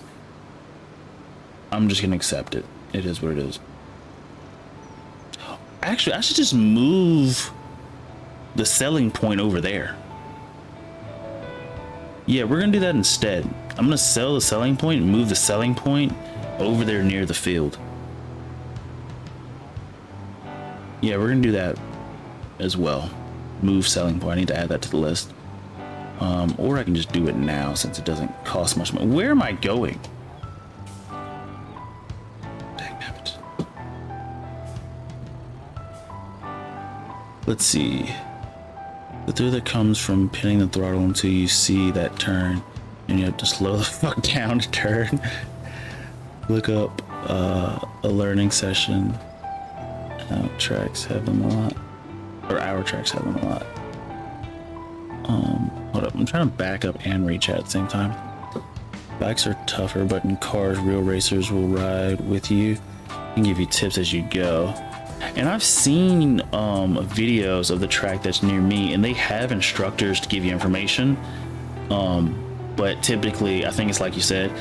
I'm just gonna accept it. It is what it is. Actually, I should just move the selling point over there. Yeah, we're gonna do that instead. I'm gonna sell the selling point and move the selling point over there near the field. Yeah, we're gonna do that as well. Move selling point. I need to add that to the list. Or I can just do it now since it doesn't cost much money. Where am I going? Dangnabbit. Let's see. The thrill that comes from pinning the throttle until you see that turn, and you have to slow the fuck down to turn. Look up a learning session. Tracks have them a lot, or our tracks have them a lot. Hold up, I'm trying to back up and reach at the same time. Bikes are tougher, but in cars, real racers will ride with you and give you tips as you go. And I've seen videos of the track that's near me, and they have instructors to give you information. But typically, I think it's like you said,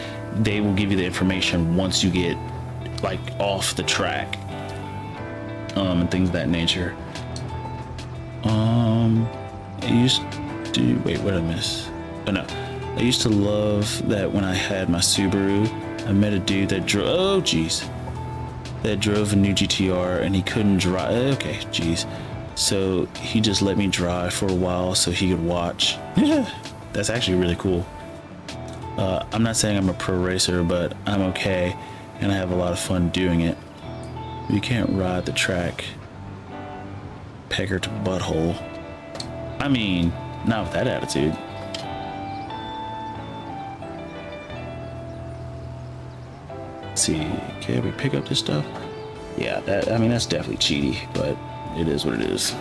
they will give you the information once you get like off the track, and things of that nature. I used to wait. What did I miss? Oh no, I used to love that when I had my Subaru. I met a dude that drove. Oh geez. That drove a new GTR and he couldn't drive. Okay, geez. So he just let me drive for a while so he could watch. Yeah, that's actually really cool. I'm not saying I'm a pro racer, but I'm okay, and I have a lot of fun doing it. You can't ride the track. Pecker to butthole. I mean, not with that attitude. Let's see, can we pick up this stuff? Yeah, I mean, that's definitely cheaty, but it is what it is.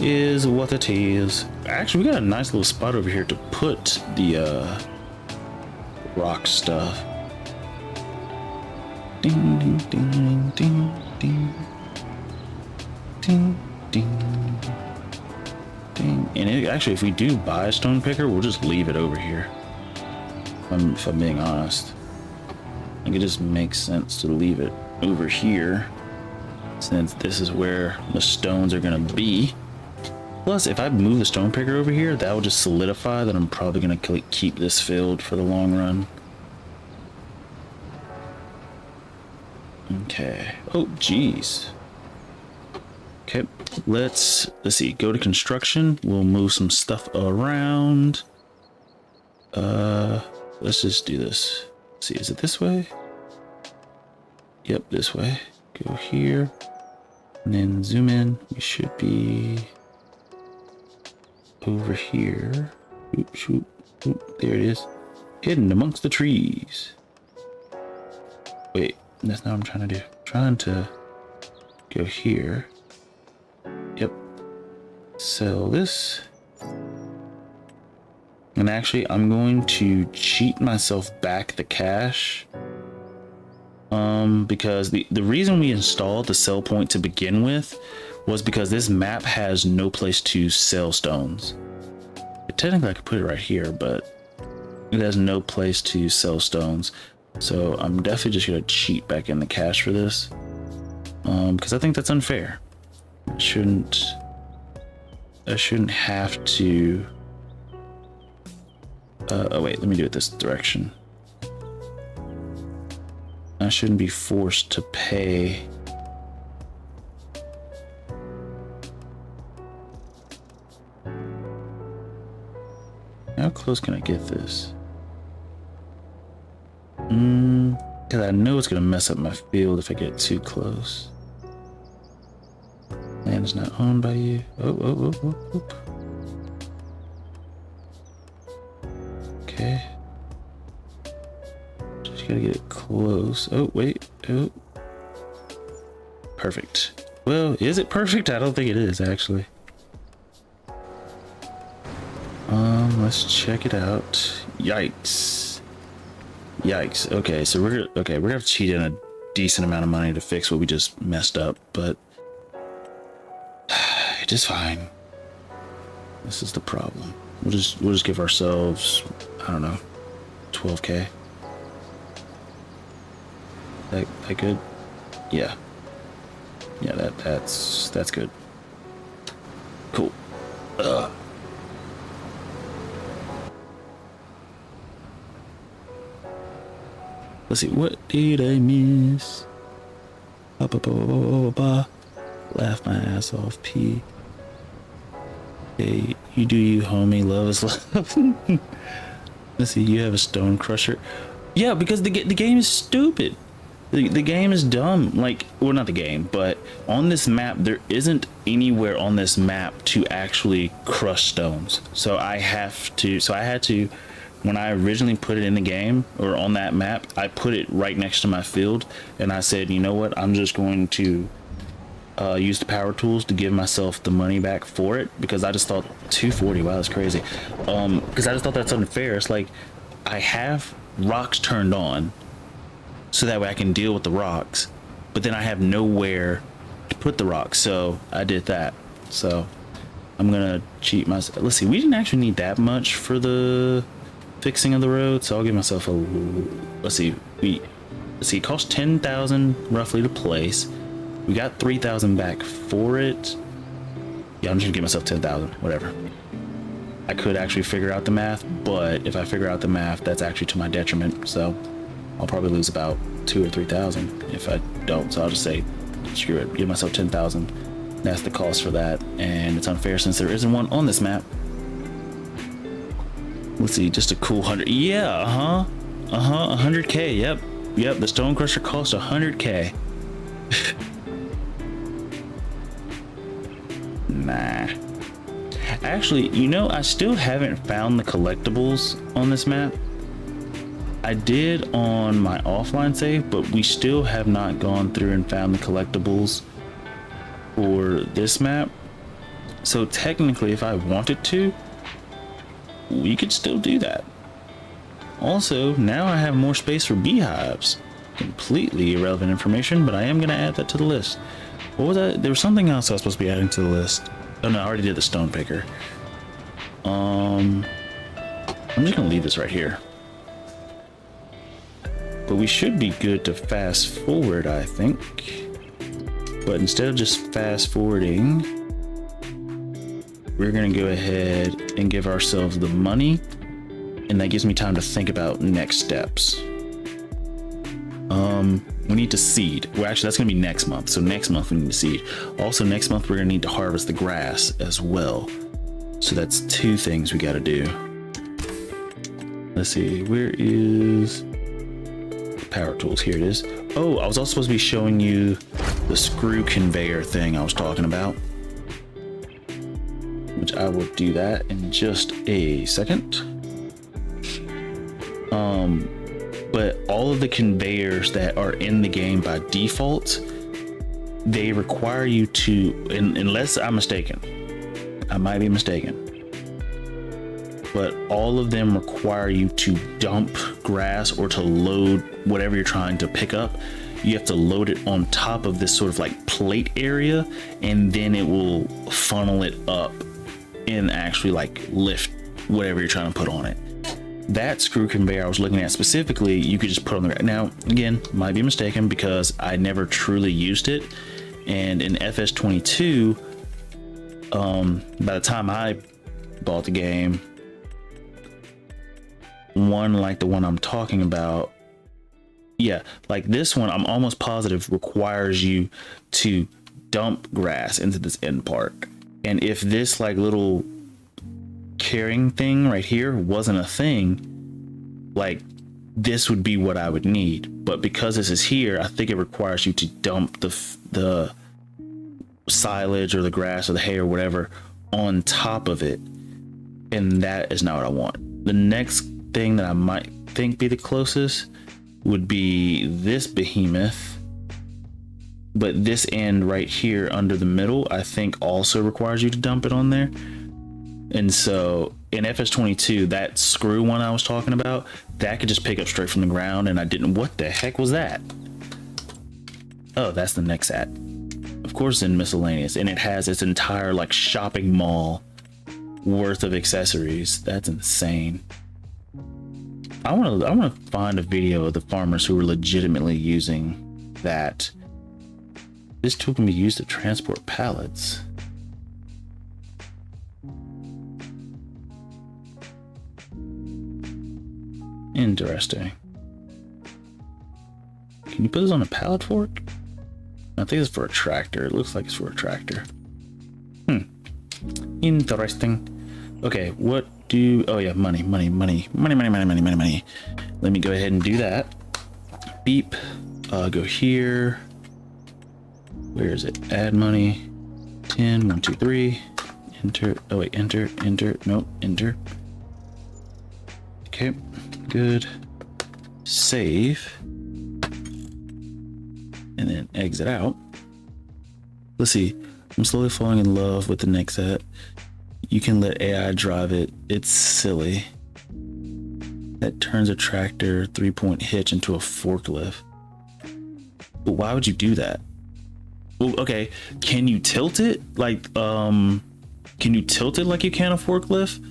Is what it is. Actually, we got a nice little spot over here to put the rock stuff. Ding, ding, ding, ding, ding, ding, ding, ding. And actually, if we do buy a stone picker, we'll just leave it over here. If I'm being honest. Like, it just makes sense to leave it over here since this is where the stones are gonna be. Plus, if I move the stone picker over here, that will just solidify that I'm probably gonna keep this filled for the long run. Okay. Oh, geez. Okay, let's see. Go to construction. We'll move some stuff around. Let's just do this. Let's see, is it this way? Yep, this way. Go here, and then zoom in. We should be over here. Oop, shoot, oop, there it is. Hidden amongst the trees. Wait, that's not what I'm trying to do. I'm trying to go here. Yep. Sell this. And actually, I'm going to cheat myself back the cash. Because the reason we installed the sell point to begin with was because this map has no place to sell stones. Technically I could put it right here, but it has no place to sell stones. So I'm definitely just gonna cheat back in the cash for this. Because I think that's unfair. I shouldn't have to oh wait, let me do it this direction. I shouldn't be forced to pay. How close can I get this? Because I know it's gonna mess up my field if I get too close. Land is not owned by you. Oh. Okay. Just gotta get it close. Oh, wait. Oh. Perfect. Well, is it perfect? I don't think it is, actually. Let's check it out. Yikes. Okay, so we're gonna have to cheat in a decent amount of money to fix what we just messed up, but it's just fine. This is the problem. We'll just give ourselves, I don't know, 12k. That good? Yeah. Yeah, that's good. Cool. Let's see, what did I miss? Laugh my ass off, P. Hey, you do you, homie. Love is love. Let's see, you have a stone crusher. Yeah, because the game is stupid. The game is dumb. Like, well, not the game, but on this map, there isn't anywhere on this map to actually crush stones. So I had to, when I originally put it in the game or on that map, I put it right next to my field, and I said, you know what, I'm just going to use the power tools to give myself the money back for it, because I just thought 240, wow, that's crazy. Because I just thought that's unfair. It's like, I have rocks turned on so that way I can deal with the rocks, but then I have nowhere to put the rocks, so I did that. So I'm gonna cheat myself. Let's see, we didn't actually need that much for the fixing of the road, so I'll give myself a, let's see, it cost 10,000 roughly to place. We got 3,000 back for it. Yeah, I'm just gonna give myself 10,000, whatever. I could actually figure out the math, but if I figure out the math, that's actually to my detriment, so I'll probably lose about 2,000 or 3,000 if I don't. So I'll just say, screw it, give myself 10,000. That's the cost for that, and it's unfair since there isn't one on this map. Let's see, just a cool 100. Yeah, 100k. Yep. The stone crusher cost 100k. Nah. Actually, you know, I still haven't found the collectibles on this map. I did on my offline save, but we still have not gone through and found the collectibles for this map. So technically, if I wanted to, we could still do that. Also, now I have more space for beehives. Completely irrelevant information, but I am going to add that to the list. What was that? There was something else I was supposed to be adding to the list. Oh no, I already did the stone picker. I'm just going to leave this right here. But we should be good to fast forward, I think. But instead of just fast forwarding, we're going to go ahead and give ourselves the money, and that gives me time to think about next steps. We need to seed. Well, actually, that's going to be next month. So next month we need to seed. Also, next month we're going to need to harvest the grass as well. So that's 2 things we got to do. Let's see, where is power tools? Here it is. Oh, I was also supposed to be showing you the screw conveyor thing I was talking about, which I will do that in just a second. But all of the conveyors that are in the game by default, they require you to, unless I'm mistaken, I might be mistaken, but all of them require you to dump grass or to load whatever you're trying to pick up. You have to load it on top of this sort of like plate area, and then it will funnel it up and actually like lift whatever you're trying to put on it. That screw conveyor I was looking at specifically, you could just put on the ground. Now, again, might be mistaken because I never truly used it. And in FS22, by the time I bought the game, one like the one I'm talking about, yeah, like this one, I'm almost positive requires you to dump grass into this end part. And if this like little carrying thing right here wasn't a thing, like this would be what I would need. But because this is here, I think it requires you to dump the silage or the grass or the hay or whatever on top of it, and that is not what I want. The next thing that I might think be the closest would be this behemoth, but this end right here under the middle I think also requires you to dump it on there. And so in FS22, that screw one I was talking about, that could just pick up straight from the ground, and I didn't. What the heck was that? Oh, that's the next ad. Of course, in miscellaneous, and it has its entire like shopping mall worth of accessories. That's insane. I want to find a video of the farmers who were legitimately using that. This tool can be used to transport pallets. Interesting. Can you put this on a pallet fork? I think it's for a tractor. It looks like it's for a tractor. Interesting. Okay, what do... Oh yeah, money. Let me go ahead and do that. Beep. Go here. Where is it? Add money. 10, 1, 2, 3. Enter. Oh wait, enter. Nope, enter. Okay, good. Save. And then exit out. Let's see. I'm slowly falling in love with the next set. You can let AI drive it. It's silly. That turns a tractor 3-point hitch into a forklift. But why would you do that? Well, okay. Can you tilt it? Like, can you tilt it like you can a forklift?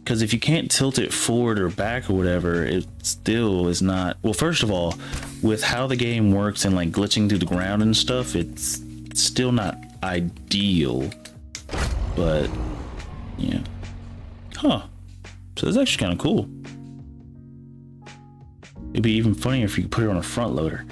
Because if you can't tilt it forward or back or whatever, it still is not... Well, first of all, with how the game works and like glitching through the ground and stuff, it's still not ideal. But, yeah. Huh. So that's actually kind of cool. It'd be even funnier if you could put it on a front loader.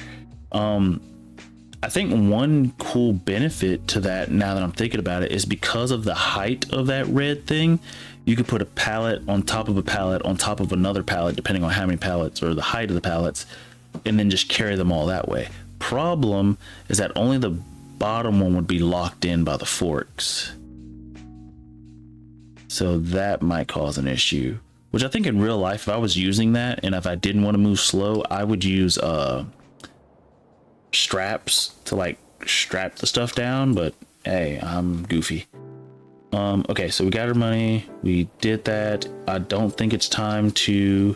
I think one cool benefit to that, now that I'm thinking about it, is because of the height of that red thing, you could put a pallet on top of a pallet on top of another pallet, depending on how many pallets or the height of the pallets, and then just carry them all that way. Problem is that only the bottom one would be locked in by the forks. So that might cause an issue, which I think in real life, if I was using that and if I didn't want to move slow, I would use straps to like strap the stuff down, but hey, I'm goofy. Okay, so we got our money, we did that. I don't think it's time to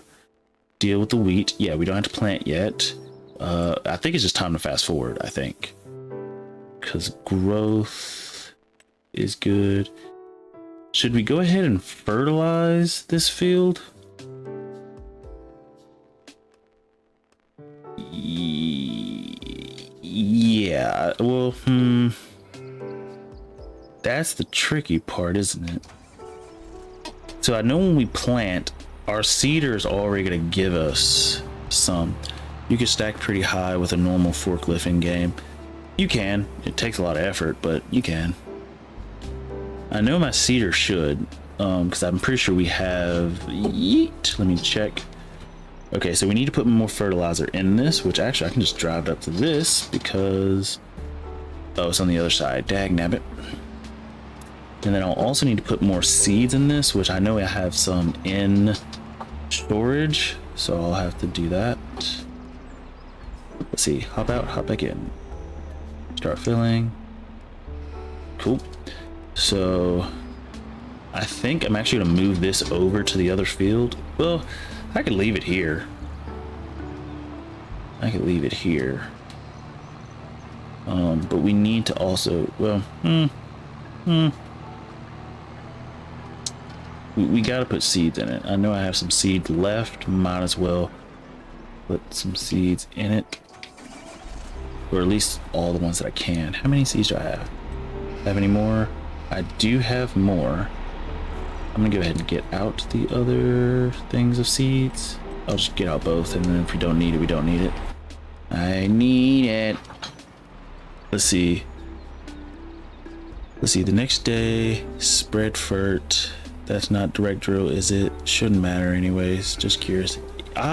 deal with the wheat. Yeah, we don't have to plant yet. I think it's just time to fast forward, I think, because growth is good. Should we go ahead and fertilize this field? Yeah, well, that's the tricky part, isn't it? So I know when we plant, our seeder is already going to give us some. You can stack pretty high with a normal forklift in game. You can. It takes a lot of effort, but you can. I know my seeder should, because I'm pretty sure we have... Yeet. Let me check. Okay, so we need to put more fertilizer in this, which actually I can just drive it up to this because... Oh, it's on the other side. Dag nabbit. And then I'll also need to put more seeds in this, which I know I have some in storage, so I'll have to do that. Let's see. Hop out, hop back in. Start filling. Cool. So I think I'm actually gonna move this over to the other field. Well, I could leave it here. I could leave it here. But we need to also, well, we gotta put seeds in it. I know I have some seeds left. Might as well put some seeds in it. Or at least all the ones that I can. How many seeds do I have? Have any more? I do have more. I'm gonna go ahead and get out the other things of seeds. I'll just get out both, and then if we don't need it, we don't need it. I need it. Let's see. Let's see, the next day, spread fert. That's not direct drill, is it? Shouldn't matter anyways, just curious. I'm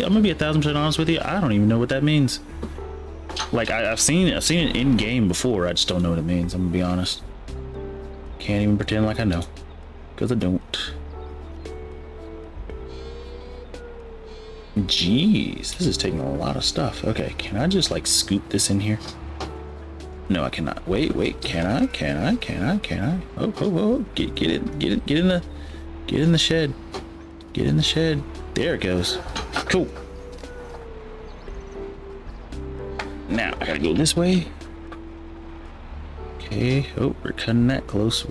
gonna be 1000% honest with you. I don't even know what that means. Like I've seen it in game before. I just don't know what it means. I'm gonna be honest. Can't even pretend like I know, because I don't. Jeez, this is taking a lot of stuff. Okay, can I just like scoop this in here? No, I cannot. Wait, can I? Oh, get in the shed. Get in the shed. There it goes. Cool. Now I gotta go this way. Okay. Oh, we're cutting that close.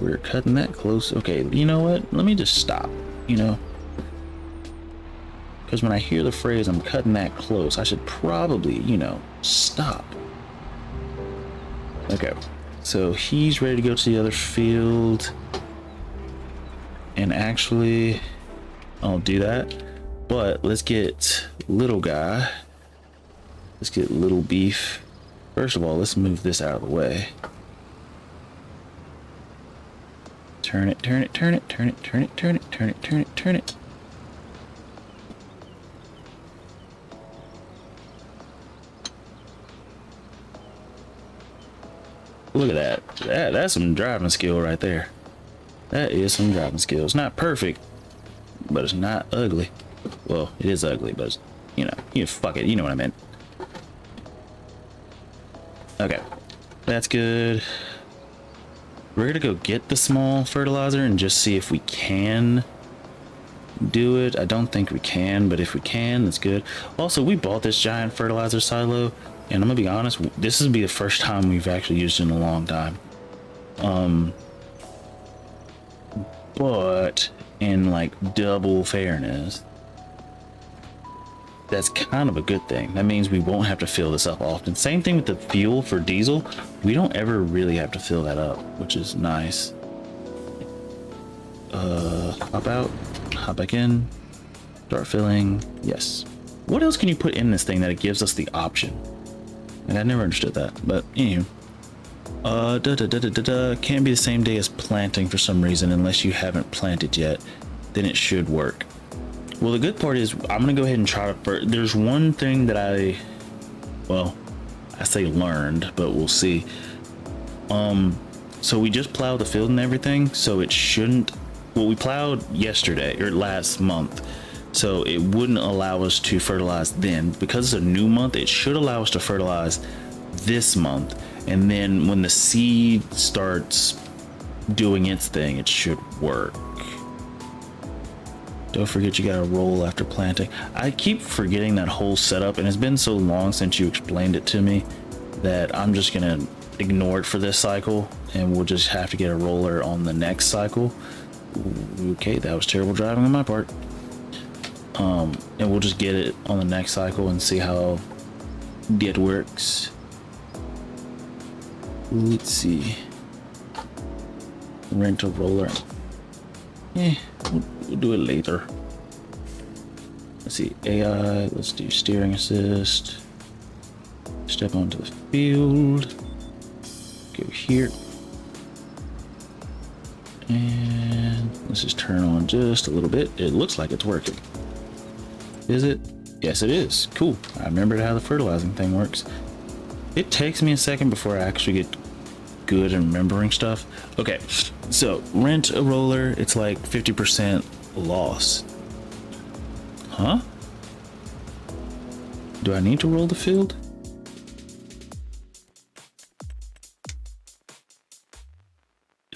Okay, you know what? Let me just stop, you know? Because when I hear the phrase, I'm cutting that close, I should probably, you know, stop. Okay. So he's ready to go to the other field. And actually, I'll do that. But let's get little guy. Let's get little beef. First of all, let's move this out of the way. Turn it. Look at that. That's some driving skill right there. That is some driving skill. It's not perfect, but it's not ugly. Well, it is ugly, but it's, you know, fuck it. You know what I meant. Okay, that's good. We're gonna go get the small fertilizer and just see if we can do it. I don't think we can, but if we can, that's good. Also, we bought this giant fertilizer silo, and I'm gonna be honest, this will be the first time we've actually used it in a long time. But in like double fairness, that's kind of a good thing. That means we won't have to fill this up often. Same thing with the fuel for diesel. We don't ever really have to fill that up, which is nice. Hop out, hop back in, start filling. Yes. What else can you put in this thing that it gives us the option? And I never understood that, but anywho. Can't be the same day as planting for some reason unless you haven't planted yet. Then it should work. Well, the good part is I'm gonna go ahead and try to. There's one thing that I say learned, but we'll see. So we just plowed the field and everything, so it shouldn't. Well, we plowed yesterday or last month, so it wouldn't allow us to fertilize then. Because it's a new month, it should allow us to fertilize this month, and then when the seed starts doing its thing, it should work. Don't forget you gotta roll after planting. I keep forgetting that whole setup, and it's been so long since you explained it to me that I'm just gonna ignore it for this cycle, and we'll just have to get a roller on the next cycle. Okay, that was terrible driving on my part. And we'll just get it on the next cycle and see how it works. Let's see. Rent a roller. We'll do it later. Let's see, AI, let's do steering assist. Step onto the field. Go here. And let's just turn on just a little bit. It looks like it's working. Is it? Yes, it is. Cool. I remembered how the fertilizing thing works. It takes me a second before I actually get good at remembering stuff. Okay, so rent a roller. It's like 50% loss. Huh? Do I need to roll the field?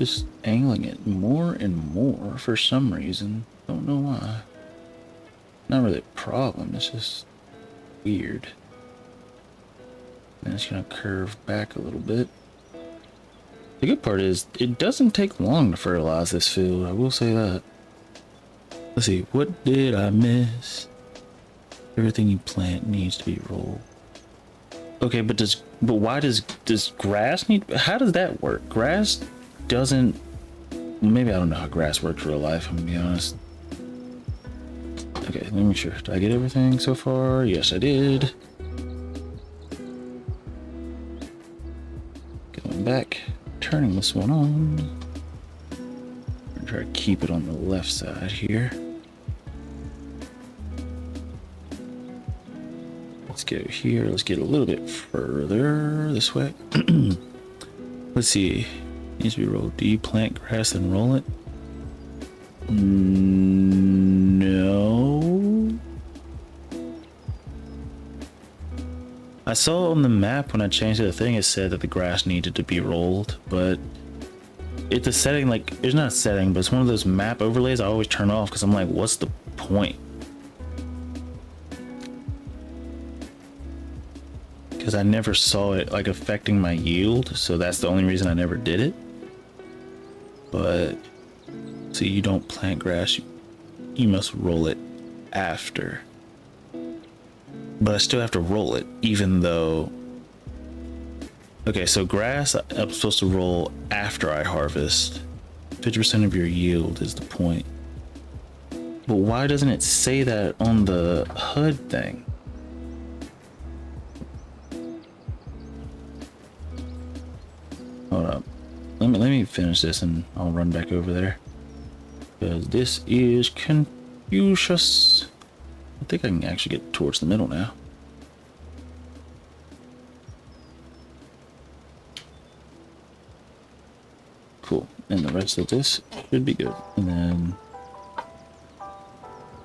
just angling it more and more for some reason. Don't know why. Not really a problem, it's just weird. And it's gonna curve back a little bit. The good part is it doesn't take long to fertilize this field, I will say that. Let's see, what did I miss? Everything you plant needs to be rolled. Okay, but why does grass need, how does that work? Grass doesn't, maybe I don't know how grass works real life, I'm gonna be honest. Okay, let me make sure. Did I get everything so far? Yes, I did. Going back, turning this one on. I'm gonna try to keep it on the left side here. Let's go here. Let's get a little bit further this way. Let's see. Needs to be rolled. Do you plant grass and roll it? No. I saw on the map when I changed the thing, it said that the grass needed to be rolled, but it's a setting, like, there's not a setting, but it's one of those map overlays I always turn off because I'm like, what's the point? Because I never saw it like affecting my yield, so that's the only reason I never did it. But see, you don't plant grass, you must roll it after. But I still have to roll it, even though, okay, so grass I'm supposed to roll after I harvest. 50% of your yield is the point. But why doesn't it say that on the HUD thing? Hold up. Let me finish this and I'll run back over there. Because this is Confucius. I think I can actually get towards the middle now. Cool. And the rest of this should be good. And then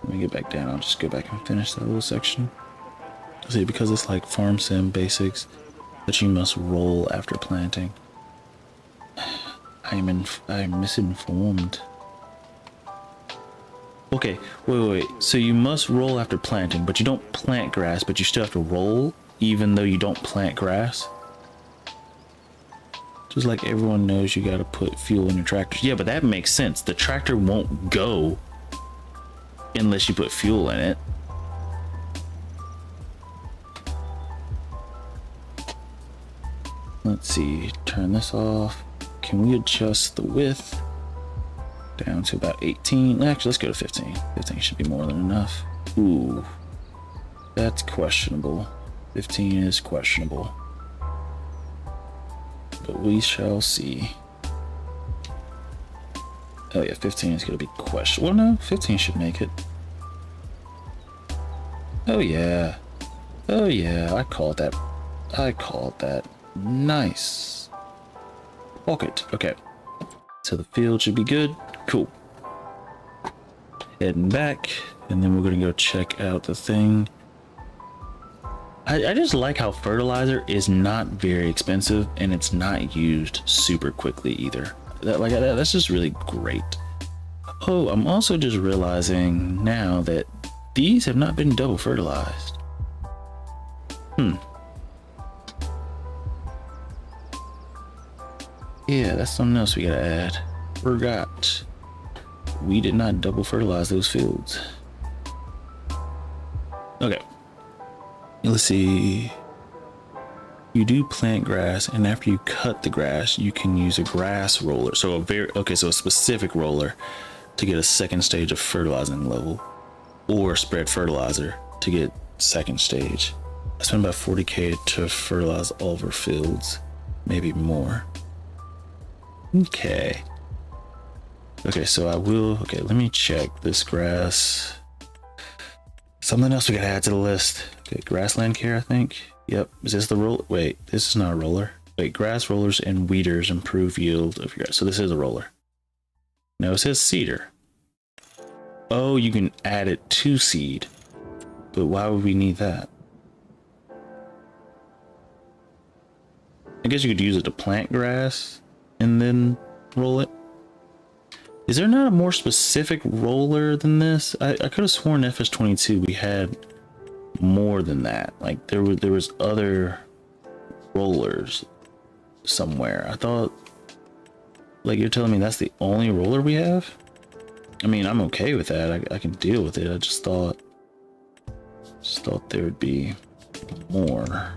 let me get back down. I'll just go back and finish that little section. See, because it's like farm sim basics that you must roll after planting. I'm misinformed. Okay, wait. So you must roll after planting, but you don't plant grass, but you still have to roll even though you don't plant grass. Just like everyone knows you gotta put fuel in your tractors. Yeah, but that makes sense. The tractor won't go unless you put fuel in it. Let's see, turn this off. Can we adjust the width down to about 18? Actually, let's go to 15. 15 should be more than enough. Ooh, that's questionable. 15 is questionable. But we shall see. Oh yeah, 15 is going to be questionable. Well, no, 15 should make it. Oh yeah. Oh yeah, I called that. I called that. Nice. Pocket. Okay. So the field should be good. Cool. Heading back, and then we're gonna go check out the thing. I just like how fertilizer is not very expensive and it's not used super quickly either. That's just really great. Oh, I'm also just realizing now that these have not been double fertilized. Yeah, that's something else we gotta add. Forgot. We did not double fertilize those fields. Okay. Let's see. You do plant grass, and after you cut the grass, you can use a grass roller. So a specific roller to get a second stage of fertilizing level, or spread fertilizer to get second stage. I spent about 40k to fertilize all of our fields, maybe more. Okay, so I will, let me check this grass. Something else we gotta add to the list. Okay, grassland care, I think. Yep, is this the roller? Wait, this is not a roller. Wait, grass rollers and weeders improve yield of your grass. So this is a roller. No, it says cedar. Oh, you can add it to seed. But why would we need that? I guess you could use it to plant grass and then roll it. Is there not a more specific roller than this? I could have sworn FS22 we had more than that. Like there was other rollers somewhere. I thought, like, you're telling me that's the only roller we have? I mean, I'm okay with that. I can deal with it. I just thought there would be more.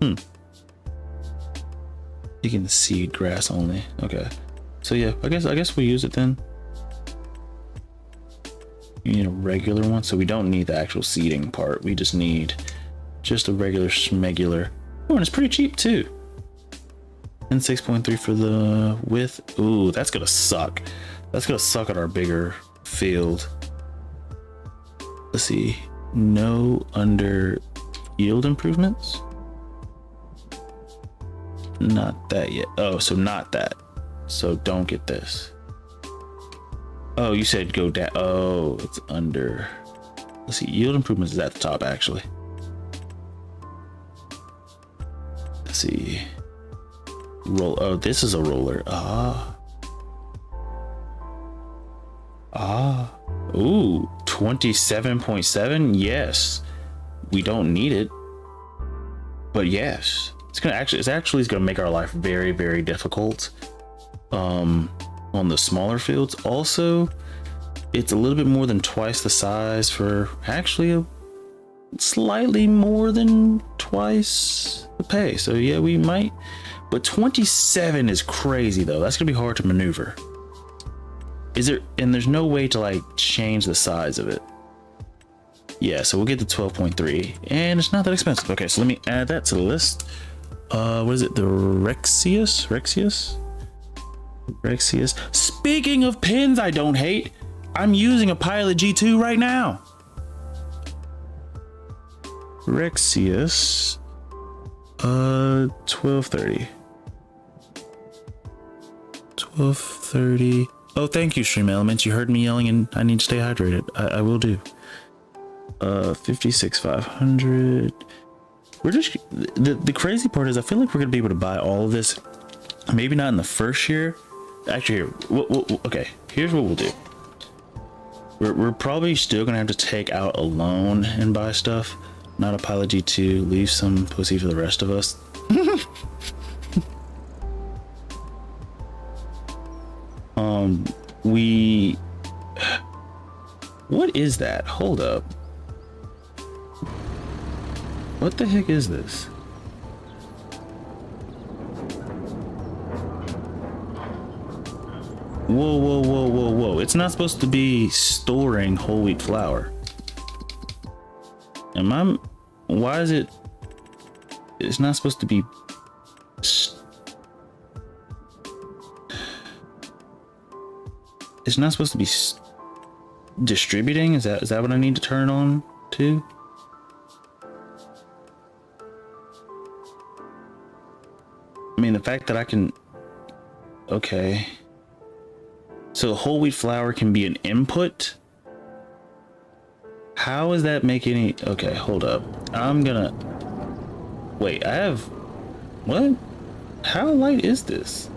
You can seed grass only. Okay. So yeah, I guess we'll use it then. You need a regular one, so we don't need the actual seeding part. We just need just a regular schmegular. Oh, and it's pretty cheap too. And 6.3 for the width. Ooh, that's gonna suck. That's gonna suck at our bigger field. Let's see. No under yield improvements. Not that yet. Oh, so not that. So don't get this. Oh, you said go down. Oh, it's under. Let's see. Yield improvements is at the top, actually. Let's see. Roll. Oh, this is a roller. Ooh, 27.7. Yes. We don't need it. But yes. It's actually gonna make our life very, very difficult. On the smaller fields. Also, it's a little bit more than twice the size for actually a slightly more than twice the pay. So yeah, we might, but 27 is crazy though. That's gonna be hard to maneuver. And there's no way to like change the size of it. Yeah, so we'll get the 12.3 and it's not that expensive. Okay, so let me add that to the list. What is it? The Rexius? Speaking of pins I don't hate, I'm using a Pilot G2 right now. Rexius 1230. Oh, thank you, Stream Elements. You heard me yelling and I need to stay hydrated. I will do. 56,500. We're just the crazy part is I feel like we're gonna be able to buy all of this. Maybe not in the first year. Actually, okay. Here's what we'll do. We're probably still gonna have to take out a loan and buy stuff. Not a Pilot G2. Leave some pussy for the rest of us. What is that? Hold up. What the heck is this? Whoa. It's not supposed to be storing whole wheat flour. Why is it? It's not supposed to be. It's not supposed to be distributing. Is that what I need to turn on to? I mean, the fact that I can. Okay. So whole wheat flour can be an input. How does that make any? Okay, hold up. I'm gonna wait. I have what? How light is this?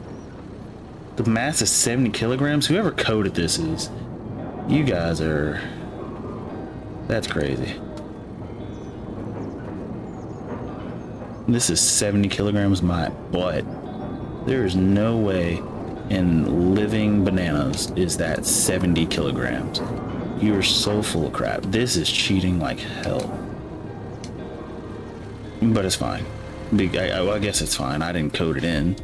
The mass is 70 kilograms. Whoever coded this is, you guys are. That's crazy. This is 70 kilograms. My butt. There is no way in living bananas is that 70 kilograms. You are so full of crap. This is cheating like hell. But it's fine. I guess it's fine. I didn't code it in.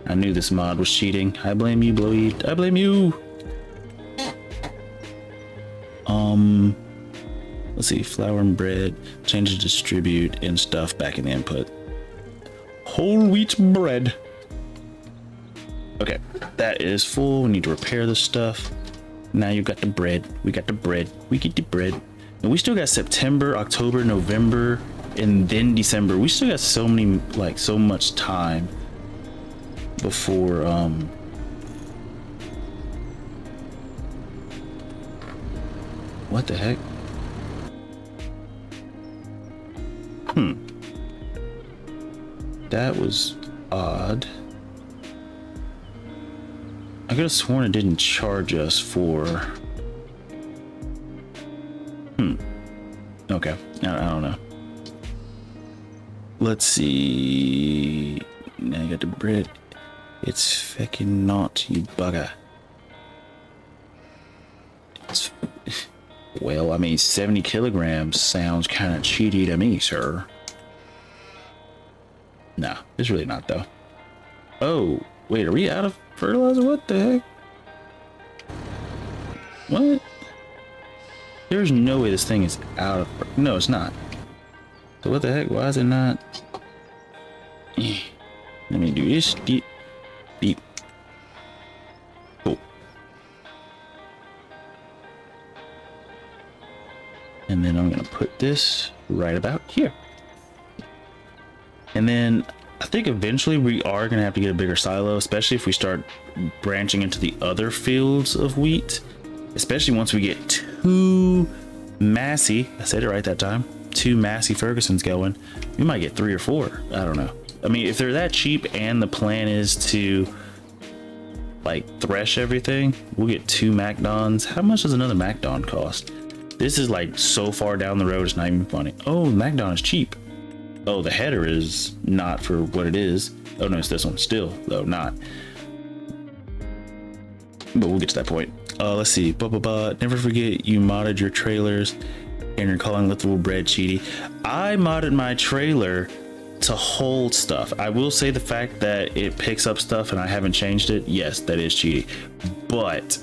I knew this mod was cheating. I blame you, Bloweed. I blame you. Let's see. Flour and bread. Change to distribute and stuff back in the input. Whole wheat bread. Okay, that is full. We need to repair this stuff. Now you got the bread. We got the bread. We get the bread. And we still got September, October, November, and then December. We still got so many, like, so much time before, what the heck? That was odd. could have sworn it didn't charge us for... Okay, I don't know. Let's see. Now you got the bread. It's fucking not, you bugger. It's... Well, I mean, 70 kilograms sounds kind of cheaty to me, sir. Nah, it's really not, though. Oh, wait, are we out of fertilizer? What the heck? What? There's no way this thing is out of... No, it's not. So what the heck? Why is it not? Let me do this. Deep. Beep. Cool. And then I'm going to put this right about here. And then I think eventually we are going to have to get a bigger silo, especially if we start branching into the other fields of wheat. Especially once we get two Massey, I said it right that time, two Massey Fergusons going. We might get 3 or 4. I don't know. I mean, if they're that cheap and the plan is to like thresh everything, we'll get 2 MacDons. How much does another MacDon cost? This is like so far down the road, it's not even funny. Oh, MacDon is cheap. Oh, the header is not for what it is. Oh no, it's this one still, though not. But we'll get to that point. Let's see. Never forget you modded your trailers and you're calling Little Bread cheaty. I modded my trailer to hold stuff. I will say the fact that it picks up stuff and I haven't changed it. Yes, that is cheaty. But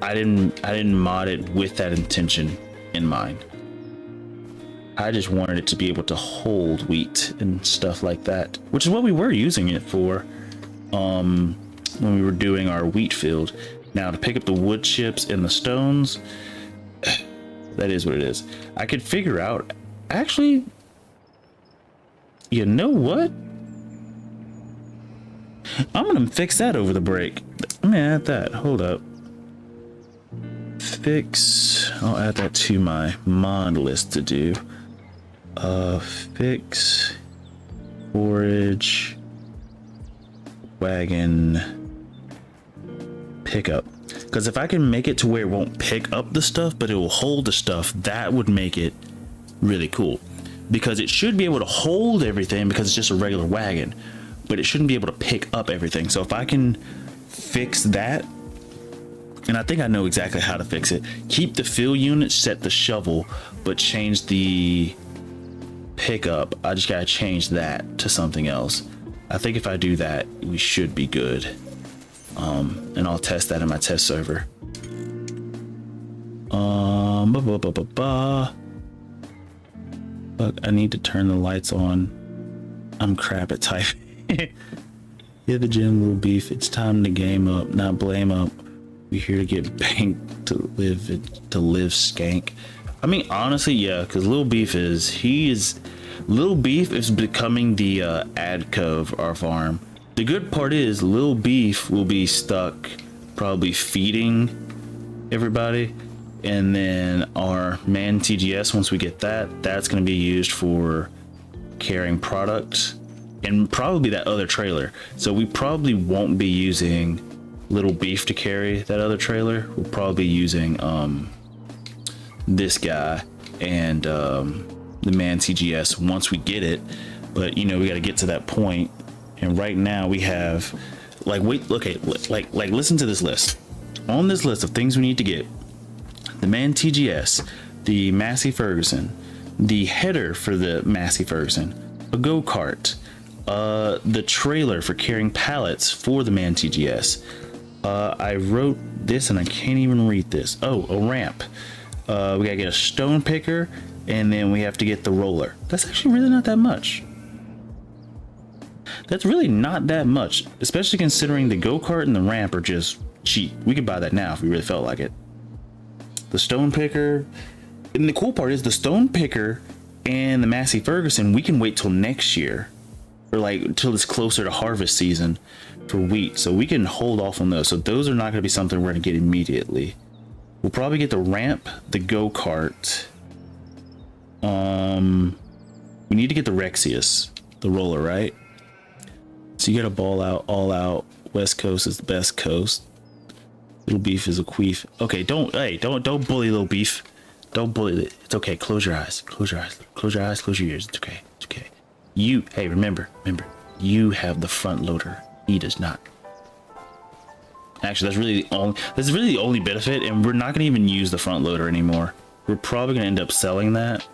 I didn't mod it with that intention in mind. I just wanted it to be able to hold wheat and stuff like that, which is what we were using it for when we were doing our wheat field. Now to pick up the wood chips and the stones, that is what it is. I could figure out, actually, you know what? I'm gonna fix that over the break. Let me add that, hold up. Fix, I'll add that to my mod list to do. Fix forage wagon pickup, because if I can make it to where it won't pick up the stuff but it will hold the stuff, that would make it really cool, because it should be able to hold everything because it's just a regular wagon, but it shouldn't be able to pick up everything. So if I can fix that, and I think I know exactly how to fix it, keep the fill unit, set the shovel, but change the pickup. I just gotta change that to something else. I think if I do that, we should be good. And I'll test that in my test server. But I need to turn the lights on. I'm crap at typing. Hit the gym, little beef. It's time to game up, not blame up. We here to get banked to live skank. I mean, honestly, yeah, because Lil Beef is becoming the Adco of our farm. The good part is Lil Beef will be stuck probably feeding everybody, and then our man TGS, once we get that, that's going to be used for carrying product and probably that other trailer. So we probably won't be using Little Beef to carry that other trailer. We'll probably be using this guy and the man TGS once we get it. But you know, we got to get to that point. And right now we have like, wait, okay, like listen to this list. On this list of things we need to get: the man TGS, the Massey Ferguson, the header for the Massey Ferguson, a go-kart, the trailer for carrying pallets for the man TGS. I wrote this and I can't even read this. Oh, a ramp. We gotta get a stone picker, and then we have to get the roller. That's actually really not that much. That's really not that much, especially considering the go-kart and the ramp are just cheap. We could buy that now if we really felt like it. The stone picker, and the cool part is the stone picker and the Massey Ferguson, we can wait till next year, or like till it's closer to harvest season for wheat, so we can hold off on those. So those are not going to be something we're going to get immediately. We'll probably get the ramp, the go-kart. We need to get the Rexius, the roller, right? So you got a ball out, all out. West Coast is the best coast. Little beef is a queef. Okay, don't bully little beef. Don't bully it. It's okay. Close your eyes. Close your eyes. Close your eyes. Close your ears. It's okay. It's okay. Hey, remember, you have the front loader. He does not. Actually, that's really the only benefit, and we're not gonna even use the front loader anymore. We're probably gonna end up selling that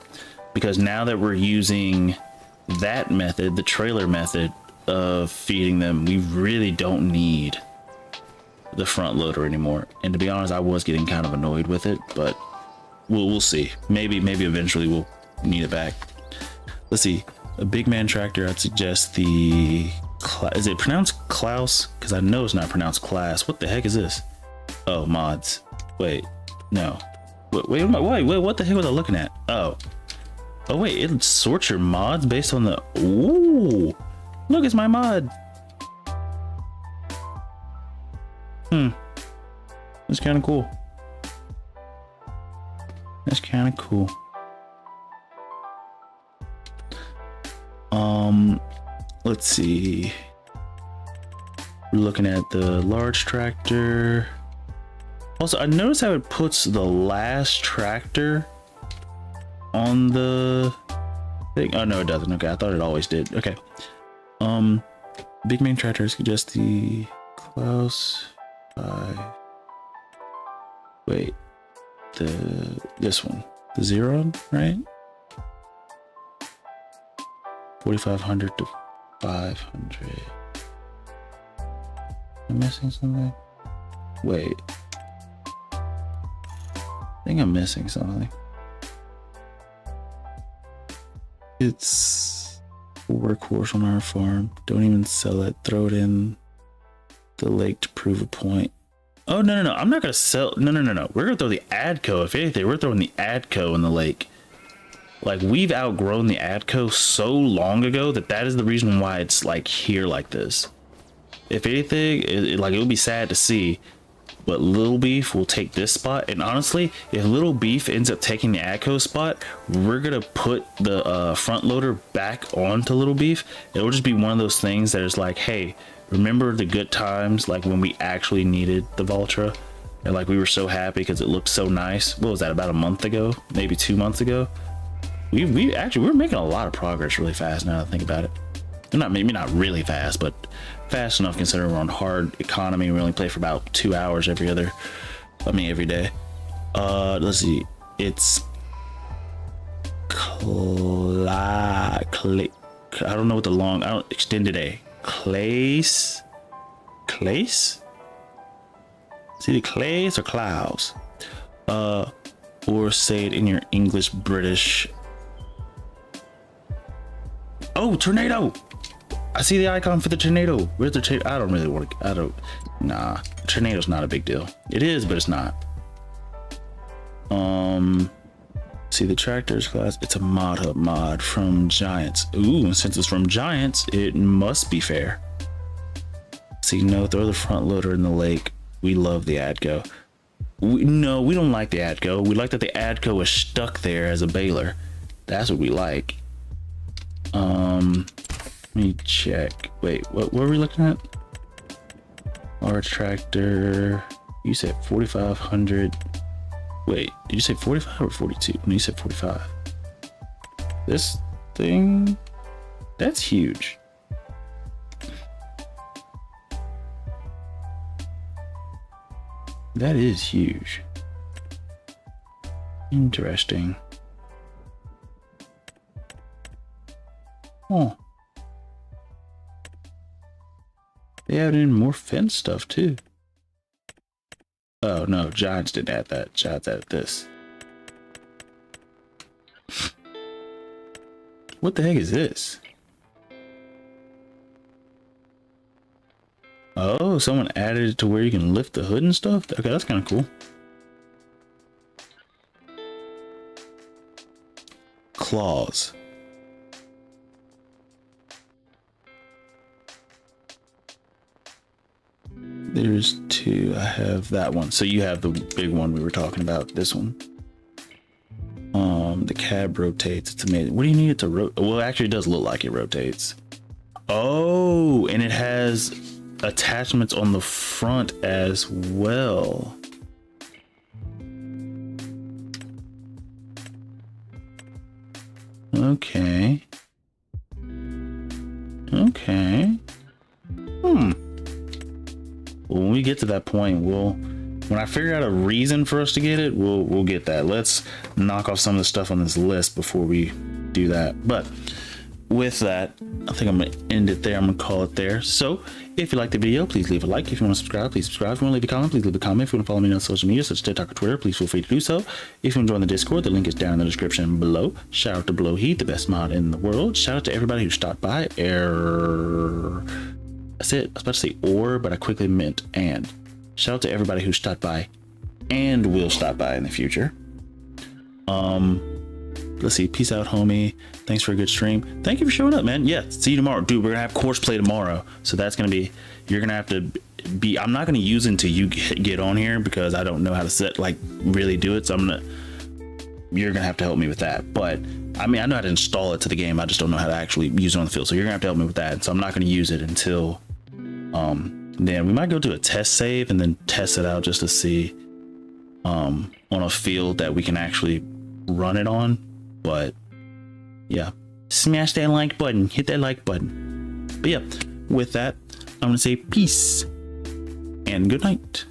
because now that we're using that method, the trailer method of feeding them, we really don't need the front loader anymore. And to be honest, I was getting kind of annoyed with it, but we'll see. Maybe eventually we'll need it back. Let's see. A big man tractor, I'd suggest the is it pronounced Klaus? Because I know it's not pronounced class. What the heck is this? Oh, mods. Wait, no. Wait, what the heck was I looking at? Oh, wait, it sorts your mods based on the, ooh, look, it's my mod. That's kind of cool. That's kind of cool. Let's see. We're looking at the large tractor. Also, I noticed how it puts the last tractor on the thing. Oh no, it doesn't. Okay, I thought it always did. Okay. Big main tractor is just the Klaus 5. Wait, this one, the Xeron, right? 4,500 to 500. Am I missing something? Wait. I think I'm missing something. It's a workhorse on our farm. Don't even sell it. Throw it in the lake to prove a point. Oh, no. I'm not going to sell. No. We're going to throw the ADCO. If anything, we're throwing the ADCO in the lake. Like, we've outgrown the ADCO so long ago that is the reason why it's like here like this. If anything, it would be sad to see, but Little Beef will take this spot. And honestly, if Little Beef ends up taking the ADCO spot, we're gonna put the front loader back onto Little Beef. It'll just be one of those things that is like, hey, remember the good times, like when we actually needed the Valtra, and like we were so happy because it looked so nice. What was that, about a month ago, maybe 2 months ago? We're making a lot of progress really fast now that I think about it. Maybe not really fast, but fast enough considering we're on hard economy. We only play for about 2 hours every day. Let's see. It's I don't know what the long, extended A. Clace? Is it Clace or Klaus? Or say it in your English British. Oh, tornado! I see the icon for the tornado. Where's the tornado? I don't really want to. Nah, tornado's not a big deal. It is, but it's not. See the tractors class. It's a mod hub mod from Giants. Ooh, since it's from Giants, it must be fair. See, no, throw the front loader in the lake. We love the ADCO. No, we don't like the ADCO. We like that the ADCO is stuck there as a baler. That's what we like. Let me check. Wait, what were we looking at? Large tractor. You said 4,500. Wait, did you say 45 or 42? No, you said 45. This thing, that's huge. That is huge. Interesting. Oh. They added in more fence stuff too. Oh no, Giants didn't add that. Giants added this. What the heck is this? Oh, someone added it to where you can lift the hood and stuff? Okay, that's kind of cool. Claws. There's two. I have that one. So you have the big one we were talking about. This one. The cab rotates. It's amazing. What do you need it to rotate? Well, actually, it does look like it rotates. Oh, and it has attachments on the front as well. Okay. Okay. Well, when we get to that point, when I figure out a reason for us to get it, we'll get that. Let's knock off some of the stuff on this list before we do that. But with that, I think I'm gonna end it there. I'm gonna call it there. So if you like the video, please leave a like. If you want to subscribe, please subscribe. If you want to leave a comment, please leave a comment. If you want to follow me on social media such as TikTok or Twitter, please feel free to do so. If you want to join the Discord, the link is down in the description below. Shout out to Blowheat, the best mod in the world. Shout out to everybody who stopped by. That's it. I was about to say or, but I quickly meant and. Shout out to everybody who stopped by and will stop by in the future. Let's see. Peace out, homie. Thanks for a good stream. Thank you for showing up, man. Yeah, see you tomorrow. Dude, we're gonna have course play tomorrow. So that's gonna be, you're gonna have to be, I'm not gonna use it until you get on here because I don't know how to set, like, really do it. So you're gonna have to help me with that. But I mean, I know how to install it to the game. I just don't know how to actually use it on the field. So you're gonna have to help me with that. So I'm not gonna use it until, then we might go do a test save and then test it out just to see, on a field that we can actually run it on. But yeah, smash that like button, hit that like button. But yeah, with that, I'm gonna say peace and good night.